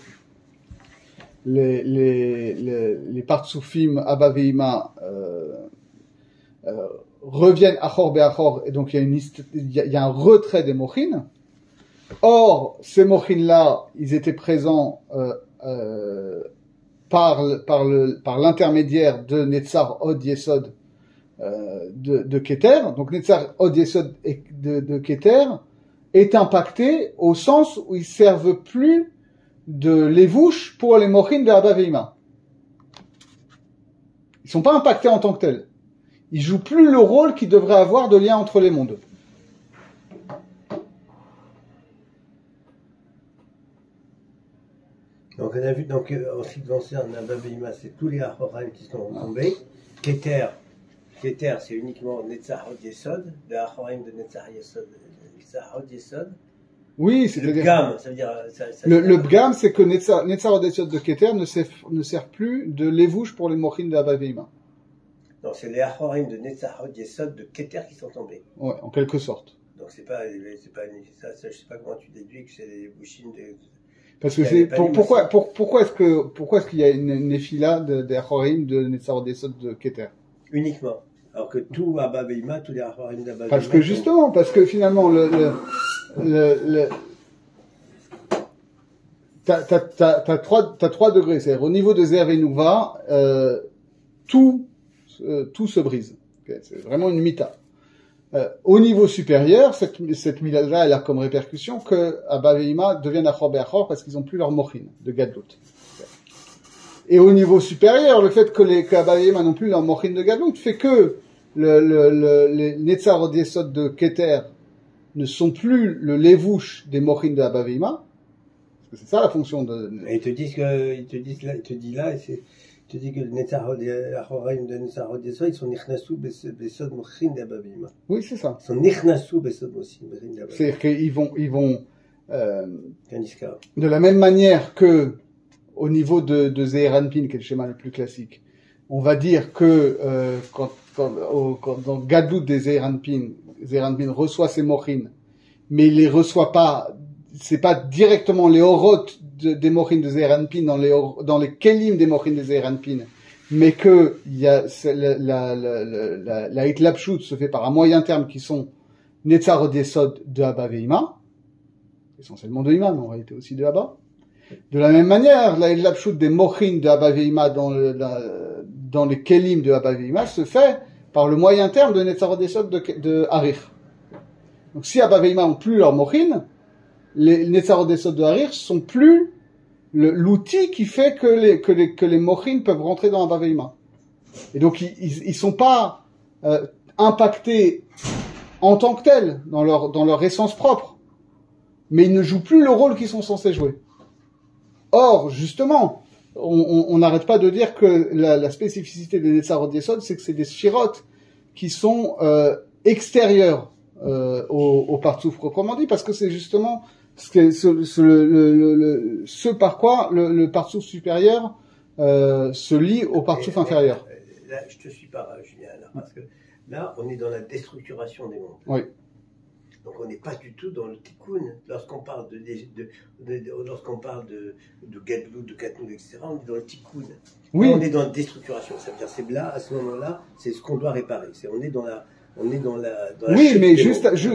les partsoufim Abba Veima reviennent Achor Be'achor, et donc il y a un retrait des mochines. Or, ces mochines-là, ils étaient présents par l'intermédiaire de Netzar Od Yesod de Keter. Donc Netzar Od Yesod de Keter est impacté au sens où ils servent plus de lévouche pour les mochines de Abba Veima. Ils sont pas impactés en tant que tels. Ils jouent plus le rôle qu'ils devraient avoir de lien entre les mondes. Donc on a vu, donc, en ce qui concerne Abba Veima, c'est tous les Achoraim qui sont tombés. Keter, c'est uniquement Netzar Od Yesod, les Achoraim de Netzar Od Yesod. Oui, c'est-à-dire... Le Bgam, ça veut dire... Le Bgam, c'est que Netzar Od Yesod de Keter ne sert plus de lévouche pour les mochines de Abba Veima. Non, c'est les Achoraim de Netzar Od Yesod de Keter qui sont tombés. Ouais, en quelque sorte. Donc c'est pas ça, je sais pas comment tu déduis que c'est les bouchines de... Parce que c'est pourquoi est-ce qu'il y a une néphila des Achorim de Netzar Od Yesod de Keter? Uniquement. Alors que tout Abba Veima, tous les Achorim d'Abba Veima. Parce que justement, parce que finalement t'as 3 degrés, c'est-à-dire au niveau de Zer et Nouva, tout se brise. Okay, c'est vraiment une mita. Au niveau supérieur, cette mila-là, elle a comme répercussion que Abba Veima deviennent Achor Be'achor parce qu'ils n'ont plus leur mochin de Gadlut. Okay. Et au niveau supérieur, le fait que Abba Veima n'ont plus leur mochin de Gadlut fait que les Netzar Od Yesod de Keter ne sont plus le lévouche des mochines de Abba Veima. Parce que c'est ça la fonction de... Et ils te disent que les Netzar Od Achoraim de Netzar Od Yesod, ils sont nichnasu besod mochin d'Abba Veima. Oui, c'est ça. Ils sont nichnasu besod mochin d'Abba Veima. C'est-à-dire qu'ils vont de la même manière que au niveau de Zeir Anpin, qui est le schéma le plus classique, on va dire que quand dans Gadlut des Zeir Anpin reçoit ses mochines, mais il les reçoit pas, c'est pas directement les orotes des mochines de Zeir Anpin dans les kelim des mochines de Zeir Anpin, mais que il y a la hitlapshut se fait par un moyen terme qui sont Netzar Od Yesod de Abba Veima, essentiellement de Ima, mais en réalité aussi de Abba. De la même manière, la hitlapshut des mochines de Abba Veima dans les kelim de Abba Veima se fait par le moyen terme de Netzar Od Yesod de Harir. Donc si Abba Veima ont plus leur mochin, les Netzar Od Yesod de Harir sont plus l'outil qui fait que les mochines peuvent rentrer dans Abba Veima. Et donc ils sont pas impactés en tant que tels dans leur essence propre, mais ils ne jouent plus le rôle qu'ils sont censés jouer. Or justement, on n'arrête pas de dire que la spécificité des Netzar Od Yesod, c'est que c'est des sphirotes qui sont extérieurs au partsouf proprement dit, parce que c'est justement ce par quoi le partsouf supérieur se lie au partsouf inférieur. Là, je te suis pas, Julien, là, parce que là, on est dans la déstructuration des mondes. Oui. Donc on n'est pas du tout dans le tikkun. Lorsqu'on parle lorsqu'on parle de gadlut, de katnout, etc., on est dans le tikkun. Oui. On est dans la déstructuration. Ça veut dire c'est là, à ce moment-là, c'est ce qu'on doit réparer. On est dans la oui, chute mais des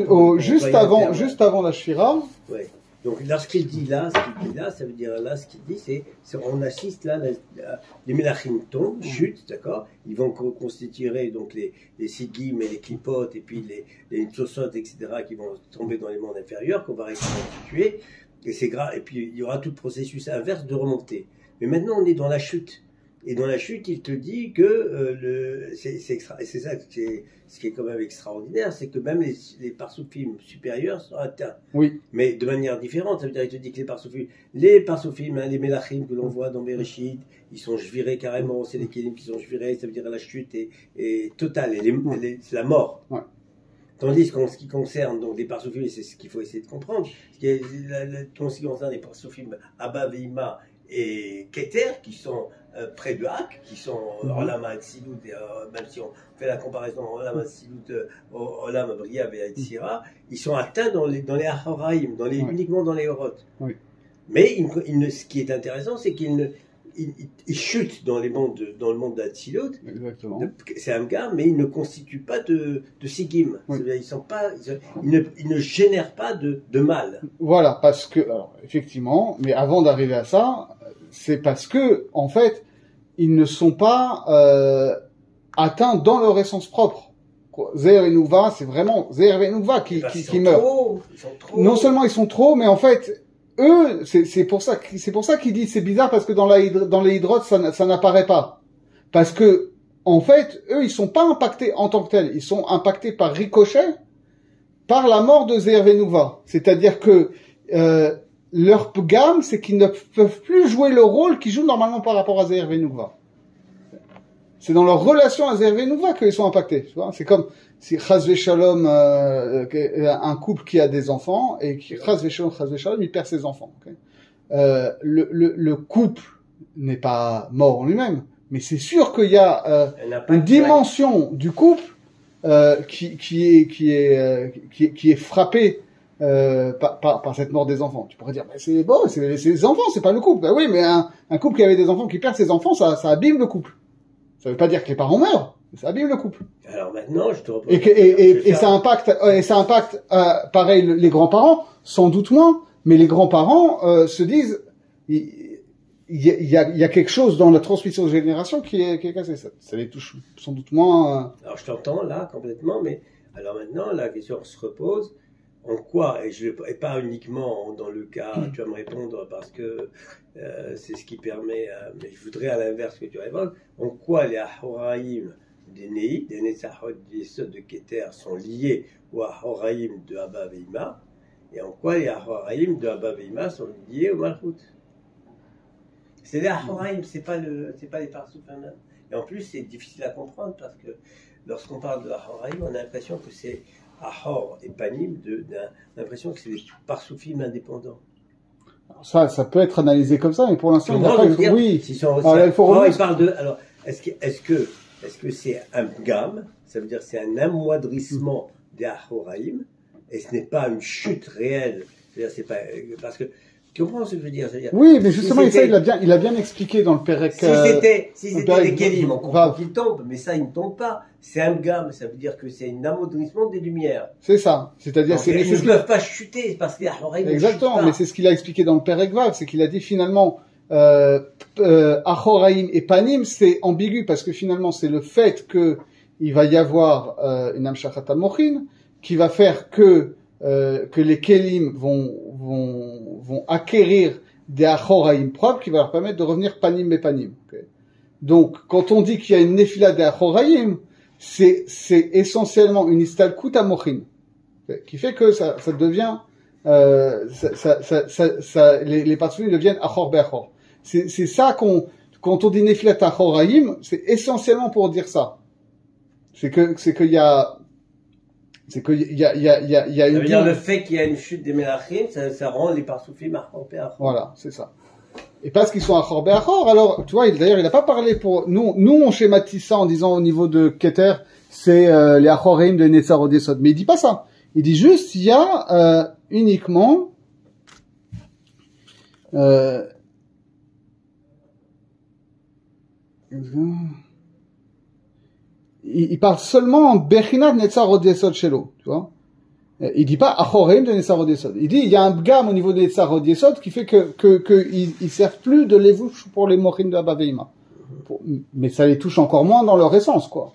mondes. juste avant la Shira. Ouais. Donc, lorsqu'il dit là, ça veut dire là, ce qu'il dit, c'est on assiste là, les Melachim tombent, chutent, d'accord. Ils vont constituer donc les Sigim et les Klipot, et puis les Tzosot, etc., qui vont tomber dans les mondes inférieurs, qu'on va reconstituer. Et c'est grave. Et puis, il y aura tout le processus inverse de remonter. Mais maintenant, on est dans la chute. Et dans la chute, il te dit que c'est ça, ce qui est quand même extraordinaire, c'est que même les parsoufim supérieurs sont atteints. Oui. Mais de manière différente. Ça veut dire, il te dit que les parsoufim, les melachim que l'on voit dans Bereshit, ils sont jvirés carrément, c'est les kélim qui sont jvirés, ça veut dire la chute est totale, c'est la mort. Ouais. Tandis qu'en ce qui concerne donc les parsoufim, c'est ce qu'il faut essayer de comprendre, en ce qui concerne les parsoufim Abba Veima et Keter, qui sont près de Hak, qui sont Olam Hatzilut, même si on fait la comparaison Olam Hatzilut, Olam Bria et Hatzira, ils sont atteints dans les Ahoraim, uniquement dans les Horot. Oui. Mais ce qui est intéressant, c'est qu'ils chutent dans le monde d'Hatzilut. Exactement. C'est un gars, mais ils ne constituent pas de Sigim. Oui. Ils ne génèrent pas de mal. Voilà, parce que, alors, effectivement, mais avant d'arriver à ça, c'est parce que, en fait, ils ne sont pas atteints dans leur essence propre. Zeher et Nouva, c'est vraiment Zeher et Nouva qui meurent. Ils sont trop. Non seulement ils sont trop, mais en fait, eux, c'est pour ça qu'ils disent c'est bizarre parce que dans les hydrotes ça n'apparaît pas. Parce que, en fait, eux, ils sont pas impactés en tant que tels. Ils sont impactés par ricochet, par la mort de Zeher et Nouva. C'est-à-dire que, leur gamme, c'est qu'ils ne peuvent plus jouer le rôle qu'ils jouent normalement par rapport à Zeher Venouva. C'est dans leur relation à Zeher Venouva qu'ils sont impactés. Tu vois, c'est comme si Chas Veshalom, un couple qui a des enfants et qui Chas Veshalom, il perd ses enfants. Okay, le couple n'est pas mort en lui-même, mais c'est sûr qu'il y a une dimension du couple qui est frappée. Par cette mort des enfants. Tu pourrais dire, c'est bon, c'est les enfants, c'est pas le couple. Ben oui, mais un couple qui avait des enfants qui perd ses enfants, ça abîme le couple. Ça veut pas dire que les parents meurent, mais ça abîme le couple. Alors maintenant, je te reprends. Et ça impacte, pareil, les grands-parents, sans doute moins, mais les grands-parents se disent, il y a quelque chose dans la transmission de génération qui est cassé. Ça les touche sans doute moins. Alors je t'entends là complètement, mais alors maintenant la question se repose. En quoi, et pas uniquement dans le cas, tu vas me répondre parce que c'est ce qui permet, mais je voudrais à l'inverse que tu répondes, en quoi les Ahoraïm des Nei, des Netzachot, des Yesod de Keter sont liés aux Ahoraïm de Abba Veima, et en quoi les Ahoraïm de Abba Veima sont liés au Malchut. C'est les Ahoraïm, c'est pas les Parsoufim. Et en plus, c'est difficile à comprendre parce que lorsqu'on parle de Ahoraïm, on a l'impression que c'est Ahor et Panim, l'impression que c'est des parsoufim indépendants. Ça peut être analysé comme ça, mais pour l'instant, oui. Il parle de. Alors, est-ce que c'est un gamme? Ça veut dire que c'est un amoindrissement des Ahoraïm, et ce n'est pas une chute réelle. C'est-à-dire, c'est pas parce que. Tu comprends ce que je veux dire? Oui, mais justement, il a bien expliqué dans le Pérec. Si c'était les Kélim, on comprend qu'ils tombent, mais ça, ils ne tombent pas. C'est un gamme, ça veut dire que c'est un amoindrissement des lumières. C'est ça. C'est-à-dire, ils ne peuvent pas chuter, parce que exactement, mais c'est ce qu'il a expliqué dans le Pérec Vav, c'est qu'il a dit finalement, Ahoraïm et Panim, c'est ambigu, parce que finalement, c'est le fait que il va y avoir, une Amshachat Mochin, qui va faire que les Kélim vont acquérir des Ahoraïm propres qui va leur permettre de revenir Panim et Panim. Okay. Donc, quand on dit qu'il y a une Nefila des Ahoraïm, c'est essentiellement une Istalkut Amochin, okay, qui fait que ça devient, les parties deviennent Achor Be'achor. C'est ça quand on dit Nefilat Ahoraïm, c'est essentiellement pour dire ça. C'est qu'il y a une. Ça veut dire le fait qu'il y a une chute des Melachim, ça rend les parsoufim Achor Be'achor. Voilà, c'est ça. Et parce qu'ils sont Achor Be'achor, alors, tu vois, d'ailleurs, il n'a pas parlé pour, nous, on schématise ça en disant au niveau de Keter, c'est, les Achorim de Netzar Odesod. Mais il dit pas ça. Il dit juste, il y a uniquement il parle seulement en Bechinat Netzar Od Yesod Shelo, tu vois. Il dit pas Achorim de Netzar Od Yesod. Il dit il y a un gamme au niveau de Netzar Od Yesod qui fait que ils servent plus de levouche pour les mochim de Abba Veima. Mais ça les touche encore moins dans leur essence, quoi.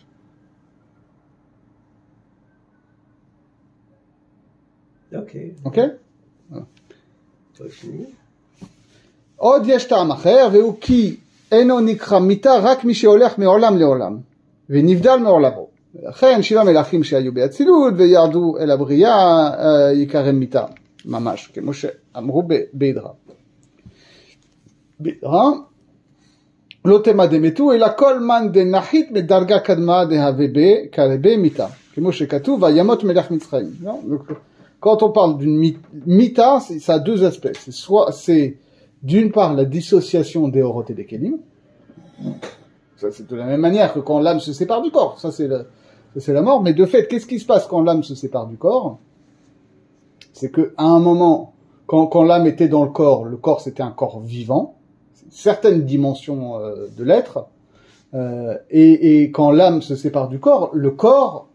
Ok. עוד יש טעם אחר, והוא כי אינו נקרא מיתה רק מי שהולך מעולם לעולם, ונבדל מעולמו. לכן 7 מלאכים שהיו באצילות וירדו אל הבריאה יקרא מיתה, ממש, כמו שאמרו בדרא. בדרא, לא תמה דמתו, אלא כל מן דנחית בדרגה קדמה דהווה קרבה מיתה, כמו שכתוב, וימות מלך מצרים. Quand on parle d'une mita, ça a deux aspects. C'est d'une part la dissociation des orot et des kelim. Ça, c'est de la même manière que quand l'âme se sépare du corps. Ça, c'est la mort. Mais de fait, qu'est-ce qui se passe quand l'âme se sépare du corps? C'est que, à un moment, quand l'âme était dans le corps c'était un corps vivant. Certaines dimensions de l'être. Et quand l'âme se sépare du corps, le corps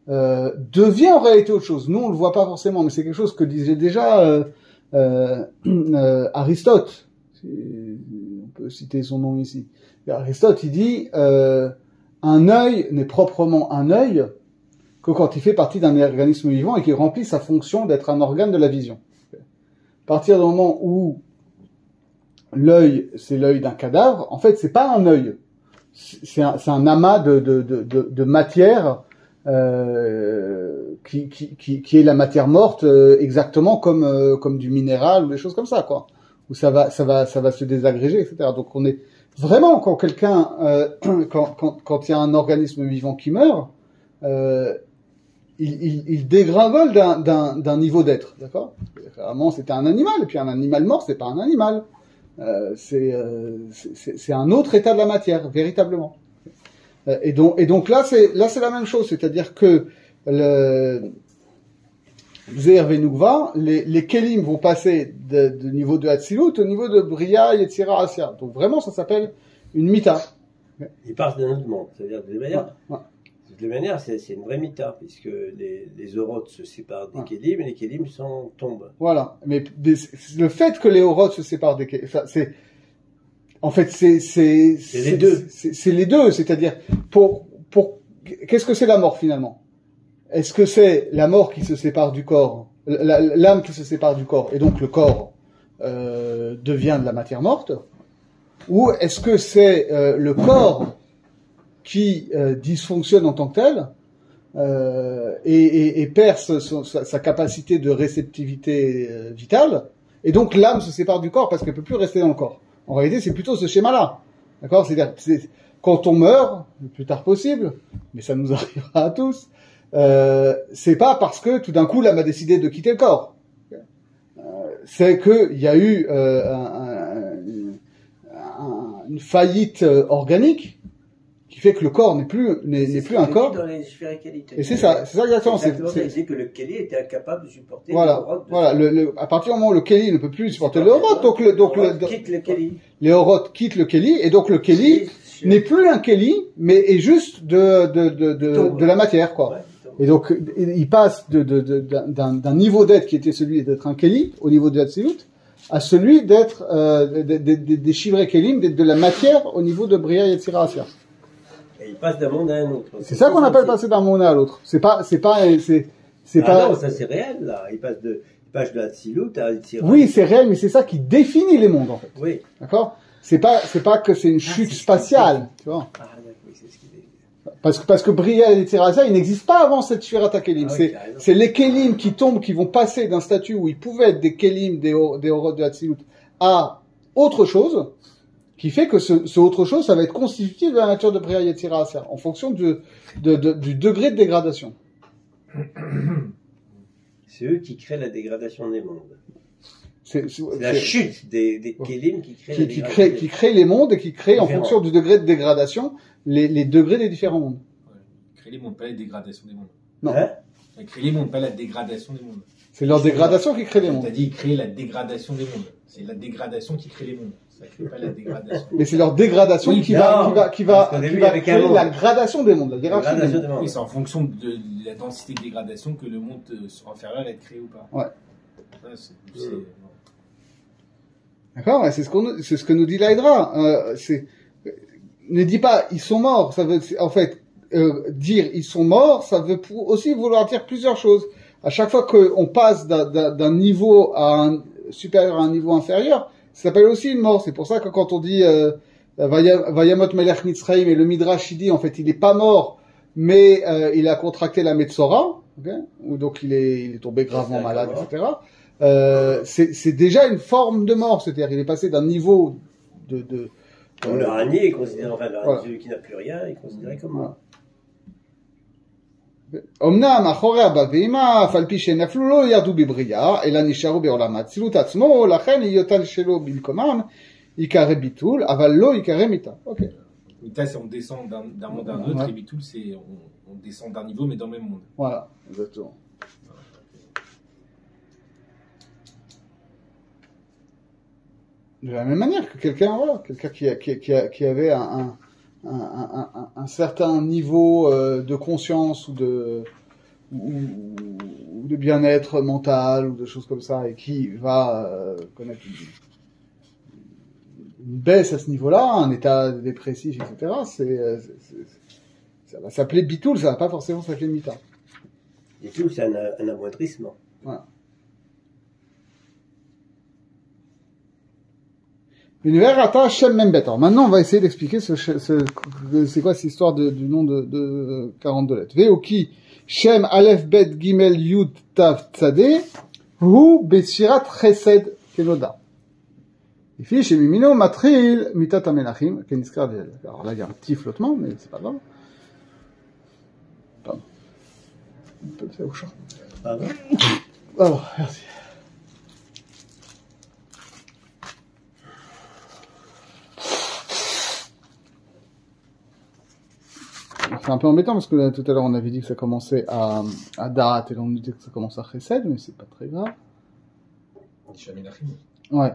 devient en réalité autre chose. Nous, on le voit pas forcément, mais c'est quelque chose que disait déjà Aristote. On peut citer son nom ici. Aristote, il dit un œil n'est proprement un œil que quand il fait partie d'un organisme vivant et qu'il remplit sa fonction d'être un organe de la vision. À partir du moment où l'œil, c'est l'œil d'un cadavre, en fait, c'est pas un œil. C'est un amas de matière qui est la matière morte exactement comme du minéral ou des choses comme ça, quoi, où ça va se désagréger, etc. Donc on est vraiment, quand quelqu'un quand il y a un organisme vivant qui meurt, il dégringole d'un niveau d'être, d'accord. Vraiment, c'était un animal, et puis un animal mort, c'est pas un animal, c'est un autre état de la matière, véritablement. Et donc là c'est la même chose, c'est-à-dire que le Zeir Venugva, les kelim vont passer du niveau de Hatzilut au niveau de Bria, Yetzira, Asya. Donc vraiment ça s'appelle une mita. Il passe d'un autre monde, c'est-à-dire de toute manière c'est une vraie mita, puisque les orotes se séparent des kelim et les kelim tombent. Voilà, mais le fait que les orotes se séparent des kelim, c'est les deux. C'est les deux, c'est-à-dire qu'est-ce que c'est la mort finalement? Est-ce que c'est la mort qui se sépare du corps, l'âme qui se sépare du corps, et donc le corps devient de la matière morte, ou est-ce que c'est le corps qui dysfonctionne en tant que tel et perd sa capacité de réceptivité vitale, et donc l'âme se sépare du corps parce qu'elle peut plus rester dans le corps? En réalité, c'est plutôt ce schéma-là, d'accord? C'est-à-dire, quand on meurt, le plus tard possible, mais ça nous arrivera à tous, c'est pas parce que tout d'un coup l'âme a décidé de quitter le corps. C'est que il y a eu une faillite organique qui fait que le corps n'est plus un corps. Dans les sphéricalités. Et c'est ça exactement. C'est dit que le Keli était incapable de supporter voilà. À partir du moment où le Keli ne peut plus supporter le Horot, donc quitte le Keli. Les Horot quittent le Keli, et donc le Keli n'est plus un Keli, mais est juste de la matière, quoi. Ouais, et donc il passe d'un niveau d'être qui était celui d'être un Keli au niveau de Hatzilut à celui d'être des Shivrei Kelim, de la matière au niveau de Bria Yetzira Asya. Et il passe d'un monde à un autre. C'est ça qu'on appelle passer d'un monde à l'autre. C'est pas. Non, ça c'est réel là. Il passe de Hatzilut à Yetzira. Oui, c'est réel, mais c'est ça qui définit les mondes en fait. Oui. D'accord. C'est pas que c'est une chute spatiale, tu vois. Ah oui, c'est ce qu'il est. Parce que Bria et Yetzira, il n'existe pas avant cette Shvirat HaKelim. C'est les Kelim qui tombent, qui vont passer d'un statut où ils pouvaient être des Kelim, des Horot de Hatzilut, à autre chose, qui fait que ce autre chose, ça va être constitué de la nature de Bria Yetzira Asya, en fonction du degré de dégradation. C'est eux qui créent la dégradation des mondes. C'est la chute des Kélim qui crée la dégradation. Qui crée les mondes et qui crée en fonction du degré de dégradation les degrés des différents mondes. Ouais. Créer les mondes, pas les dégradations des mondes. Non. Hein? Ça crée les mondes, pas la dégradation des mondes. C'est leur dégradation qui crée les mondes. T'as dit créer la dégradation des mondes. C'est la dégradation qui crée les mondes. Ça crée pas la dégradation. Mais c'est leur dégradation Oui, qui va parce qu'au début, il y avait créer qu'un monde. la gradation des mondes, la hiérarchie des Gradation mondes. de monde. Oui, c'est en fonction de la densité de dégradation que le monde sera inférieur à être créé ou pas. Ouais. Ça, D'accord, ouais, c'est ce que nous dit l'Aïdra. Ne dis pas ils sont morts. Ça veut, en fait, dire ils sont morts, ça veut aussi vouloir dire plusieurs choses. À chaque fois qu'on passe d'un niveau supérieur à un niveau inférieur, ça s'appelle aussi une mort. C'est pour ça que quand on dit Vayamot Melech Mitzrayim et le Midrash il dit en fait il est pas mort, mais il a contracté la Metzora, okay, ou donc il est tombé gravement malade, etc. C'est déjà une forme de mort, c'est-à-dire il est passé d'un niveau Comme le ranier est considéré, enfin, voilà. celui qui n'a plus rien est considéré comme mort. אמנם אחורי אבא ואמא, אף על פי שנפלו לא ירדו בבריאה, אלא נשארו בעולם האצילות עצמו, לכן היותן שלו במקומם ייקרא ביטול, אבל לא ייקרא מיתה. אוקיי. Mita, c'est on descend d'un monde à un autre, et Bitoul, c'est on descend d'un niveau, mais dans le même monde. Voilà, exactement. De la même manière que quelqu'un qui avait un certain niveau de conscience ou de bien-être mental ou de choses comme ça et qui va connaître une baisse à ce niveau-là, un état dépressif, etc. Ça va s'appeler bitoul, ça va pas forcément s'appeler mita. Bitoul, c'est un amoindrissement. Voilà. Alors maintenant, on va essayer d'expliquer c'est quoi cette histoire du nom de 42 lettres. Veoki Shem Aleph Bet Gimel Yud Tav Tzadeh Hu Betsirat Chesed Kenoda. Ici, chez Mimino Matril Mitat Amelachim Keniskar Diel. Alors là, il y a un petit flottement, mais c'est pas grave. Pardon. On peut le faire au chat. Pardon. Alors, merci. C'est un peu embêtant parce que là, tout à l'heure on avait dit que ça commençait à Da'at et là on nous dit que ça commence à Chesed, mais c'est pas très grave. Ouais.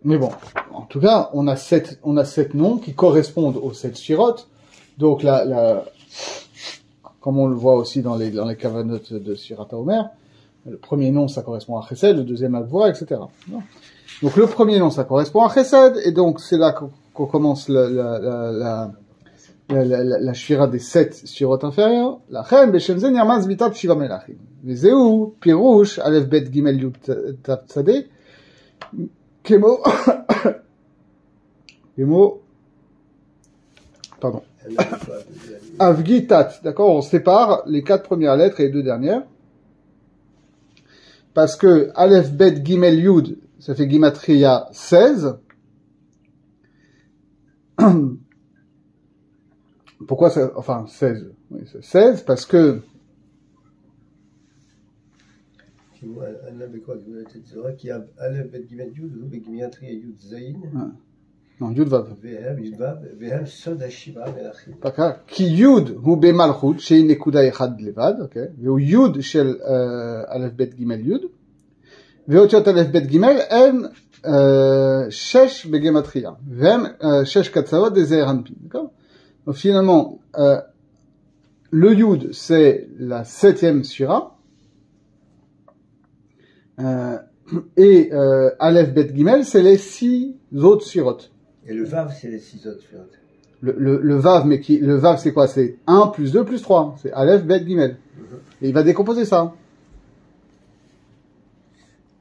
Mais bon, en tout cas, on a sept noms qui correspondent aux 7 Shirot. Donc comme on le voit aussi dans les Kavanot de Shirat HaOmer, le premier nom ça correspond à Chesed, le deuxième à Gvura, etc. Non. Donc le premier nom ça correspond à Chesed, et donc c'est là qu'on commence la shira des 7 shirot inférieures. La chen beshem ze nirmaz mitat shiva melachim. Vezeu pirouche alef bet gimel yud tav tzadeh kemo pardon avgitat. D'accord, on sépare les 4 premières lettres et les 2 dernières parce que alef bet gimel yud ça fait Gimatria 16. Pourquoi ça, enfin, 16. Oui, c'est 16 parce que, non, Yud Vav. Ki Yud hu bemalchut, shei nekuda echad levad, ok. Veu Yud shel alef bet gimel Yud. ואותיות א' ב' ג' הם 6 בגמטריה, והם 6 קצוות דזעיר אנפין, d'accord? Donc finalement, le Yud, c'est la 7e Shira, et Aleph Bet Gimel, c'est les 6 autres Shirot. Et le Vav, c'est les 6 autres Shirot. Le Vav, le Vav, c'est quoi? C'est 1 plus 2 plus 3. C'est Aleph Bet Gimel. Et il va décomposer ça.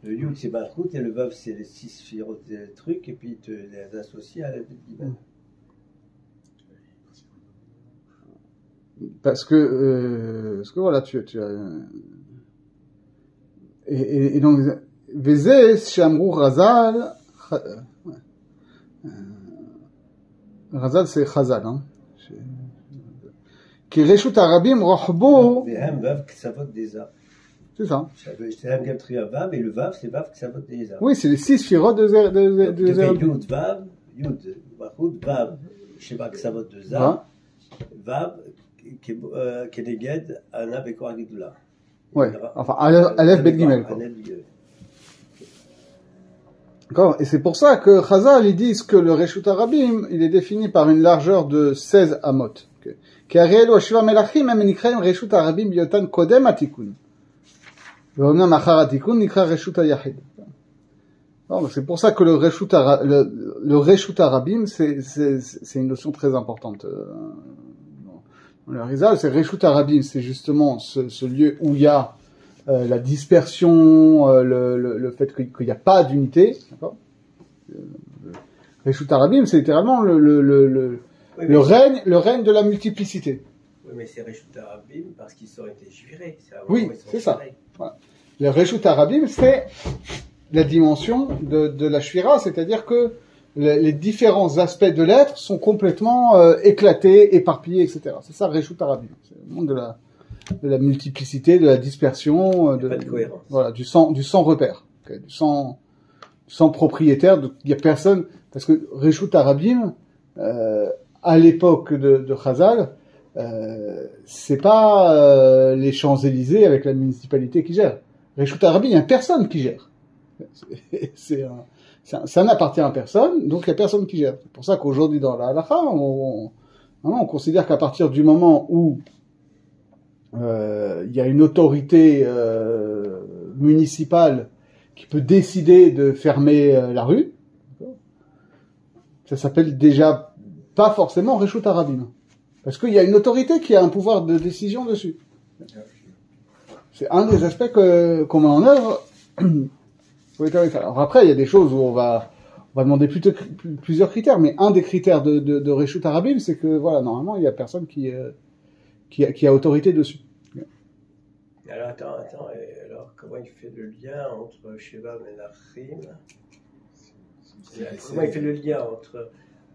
Le Yud, c'est Malchut, et le Vav, c'est les 6 Shirot des trucs, et puis tu les associes à Aleph Bet Gimel. Parce que voilà, tu as, et donc, Vezé, Shamrou, Razal, Razal, c'est Chazal, hein. Qui Reshut Arabim, Rohbo. Vehem, Vav, Ksavot, Deza. C'est ça. C'est un Gemtria Vav, et le Vav, c'est Vav, Ksavot, Deza. Oui, c'est les 6 Shirot de Yud, Vav, Yud, Mahmoud, Vav, Sheba Ksavot de Zav, Vav, Keneged, Ana Bekor Gidula. Ouais, enfin, Aleph Bet Gimel. D'accord. Et c'est pour ça que Chazal, ils disent que le Reshut Arabim, il est défini par une largeur de 16 amot. Qui arielu Ashiva Melachim, hem nikraim Reshut Arabim biotan kodem atikun. Ve'omnam achar atikun nikra Reshut Hayachid. C'est pour ça que le Reshut Arabim, c'est une notion très importante. Dans le Rizal, c'est Reshut Arabim, c'est justement ce lieu où il y a la dispersion, le fait qu'il n'y a pas d'unité, d'accord. Reshut Arabim, c'est littéralement le règne de la multiplicité. Oui, mais c'est Reshut Arabim parce qu'ils ont été juvirés. Oui, c'est ça. Voilà. Le Reshut Arabim, c'est la dimension de la Shvira, c'est-à-dire que les différents aspects de l'être sont complètement éclatés, éparpillés, etc. C'est ça, Reshut Arabim. C'est le monde de la multiplicité, de la dispersion, pas de cohérence. Voilà, du sans repère, okay, du sans propriétaire. Il y a personne, parce que Reshut Arabim, à l'époque de Chazal, c'est pas les Champs-Élysées avec la municipalité qui gère. Reshut Arabim, il y a personne qui gère. Ça n'appartient à personne, donc il y a personne qui gère. C'est pour ça qu'aujourd'hui dans la halakha, on considère qu'à partir du moment où il y a une autorité municipale qui peut décider de fermer la rue, ça s'appelle déjà pas forcément Reshut Arabim, parce qu'il y a une autorité qui a un pouvoir de décision dessus. C'est un des aspects qu'on met en œuvre. Alors après, il y a des choses où on va demander plusieurs critères, mais un des critères de Reshut Arabim, c'est que voilà, normalement, il y a personne qui a autorité dessus. Alors attends, alors comment il fait le lien entre Sheva Melachim, comment il fait le lien entre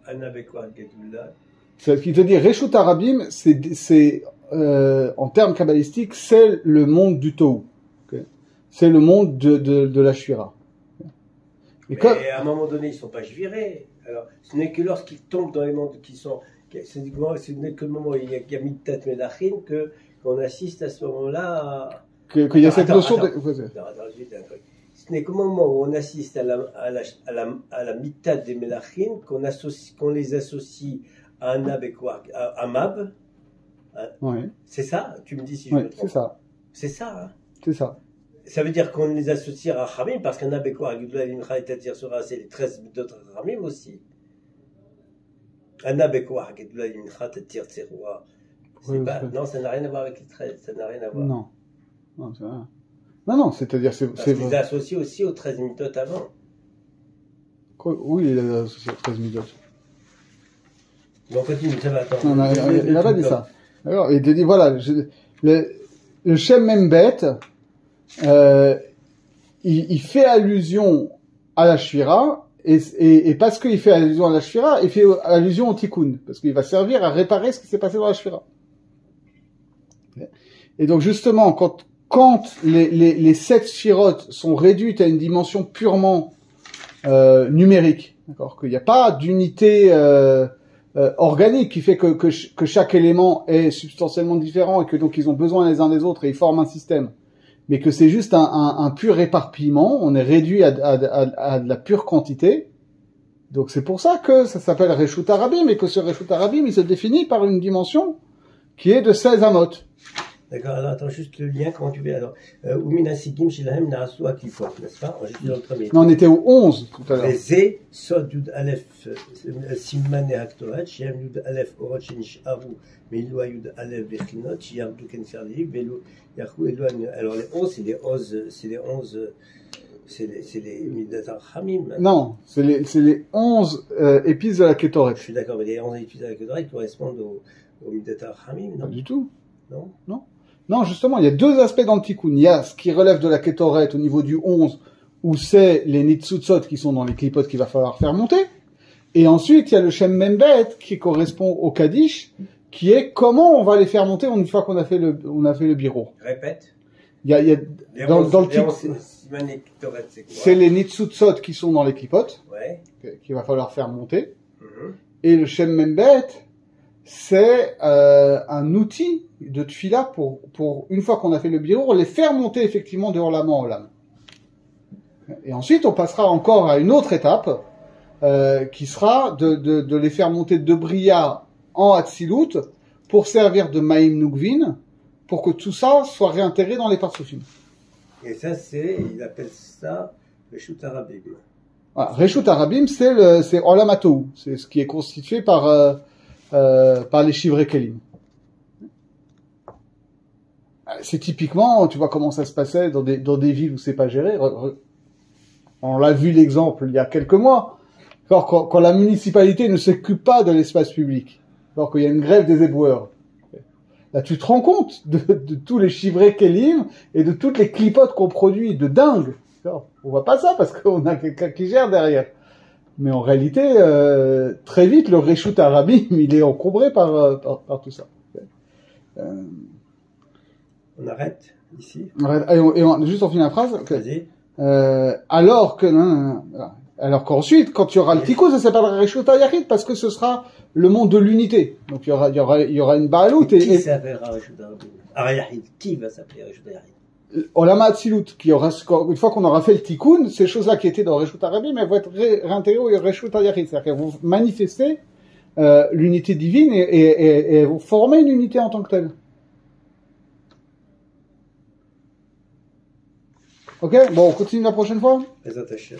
Ana Bekor Gedula? Ce qui te dit Reshut Arabim, c'est en termes kabbalistiques, c'est le monde du Tohu. C'est le monde de la Shvira. Mais à un moment donné, ils ne sont pas virés. Alors, ce n'est que lorsqu'ils tombent dans les mondes qui sont... Ce n'est que le moment où il y a Mitat Melachim qu'on assiste à ce moment-là qu'il y a cette notion de... Ce n'est qu'au moment où on assiste à la Mitat des Melachim qu'on les associe à Ana Bekor, à Mab. Oui. C'est ça? Tu me dis si je me trompe. C'est ça. C'est ça, hein? C'est ça. Ça veut dire qu'on les associe à Rachamim, parce qu'un Bekor, Agudla, Limcha et Tatir Sora, c'est les 13 d'autres Rachamim aussi. Un Bekor, Agudla, Limcha, Tatir Sora. Non, ça n'a rien à voir avec les 13, ça n'a rien à voir. Non. Non, c'est vrai. Non, c'est-à-dire, parce qu'ils les associent aussi aux 13 mitot avant. Oui, il les associe aux 13 mitot. Bon, continue, ça va, attends. Non, il n'a pas dit ça. Alors, il te dit, voilà, le Shem Membet, il fait allusion à la Shvira, et parce qu'il fait allusion à la Shvira, il fait allusion au Tikkun, parce qu'il va servir à réparer ce qui s'est passé dans la Shvira. Et donc justement, quand les 7 Shvirot sont réduites à une dimension purement numérique, d'accord, qu'il n'y a pas d'unité organique qui fait que chaque élément est substantiellement différent et que donc ils ont besoin les uns des autres et ils forment un système, mais que c'est juste un pur éparpillement, on est réduit à de la pure quantité. Donc c'est pour ça que ça s'appelle Reshut Arabim, et que ce Reshut Arabim, il se définit par une dimension qui est de 16 amot. D'accord, alors attends juste le lien, comment tu fais alors Umina Sigim Shilahem Naasu Akifot, n'est-ce pas? Dans le premier. Non, on était au 11 tout à l'heure. Zé, Sod Yud Aleph Simman et Haktorat, Shem Yud Aleph Orot Shenisharu, Melua Yud Aleph Vechinot, Shiardu Kensarli, Velo Yahu Eloan. Alors les 11, c'est les Midat Hamim. Non, c'est les 11 épices de la Ketoret. Je suis d'accord, mais les 11 épices de la Ketoret correspondent aux Midat Hamim, non? Pas du tout. Non. Non, justement, il y a deux aspects dans le Tikkun. Il y a ce qui relève de la Ketoret au niveau du 11, où c'est les Nitzutzot qui sont dans les clipotes qu'il va falloir faire monter. Et ensuite, il y a le Shem Membet qui correspond au Kaddish, qui est comment on va les faire monter une fois qu'on a fait le bureau. Répète. il y a dans le titre, c'est les nitzutzot qui sont dans les klipot, ouais, qu'il va falloir faire monter. Et le Shem Membet, c'est un outil de tfila pour une fois qu'on a fait le birour, les faire monter effectivement de olam en olam. Et ensuite, on passera encore à une autre étape, qui sera de les faire monter de Bria en Hatzilut pour servir de Maïm Nukvin, pour que tout ça soit réintégré dans les Partsufim. Et ça, il appelle ça le Reshut Arabim. Voilà, Reshut Arabim, c'est Olam Hatou, c'est ce qui est constitué par les Shivrei Kelim. C'est typiquement, tu vois comment ça se passait dans des villes où c'est pas géré. On l'a vu l'exemple il y a quelques mois. Quand la municipalité ne s'occupe pas de l'espace public, alors qu'il y a une grève des éboueurs. Là, tu te rends compte de tous les Shivrei Kelim et de toutes les clipotes qu'on produit, de dingue. Alors, on voit pas ça parce qu'on a quelqu'un qui gère derrière. Mais en réalité, très vite, le Reshut Arabim, il est encombré par tout ça. On arrête ici. Juste on finit la phrase. Vas-y. Alors qu'ensuite, quand il y aura le tikkun, ça s'appellera Reshut HaYachid parce que ce sera le monde de l'unité. Donc il y aura une baalout Qui s'appellera Reshut HaYachid? Qui va s'appeler Reshut HaYachid? Olam Hatzilut, une fois qu'on aura fait le tikkun, ces choses-là qui étaient dans Reshut Arabim, elles vont être réintégrées au Reshut HaYachid. C'est-à-dire qu'elles vont manifester l'unité divine et elles vont former une unité en tant que telle. Ok, bon, on continue la prochaine fois. Les attachés.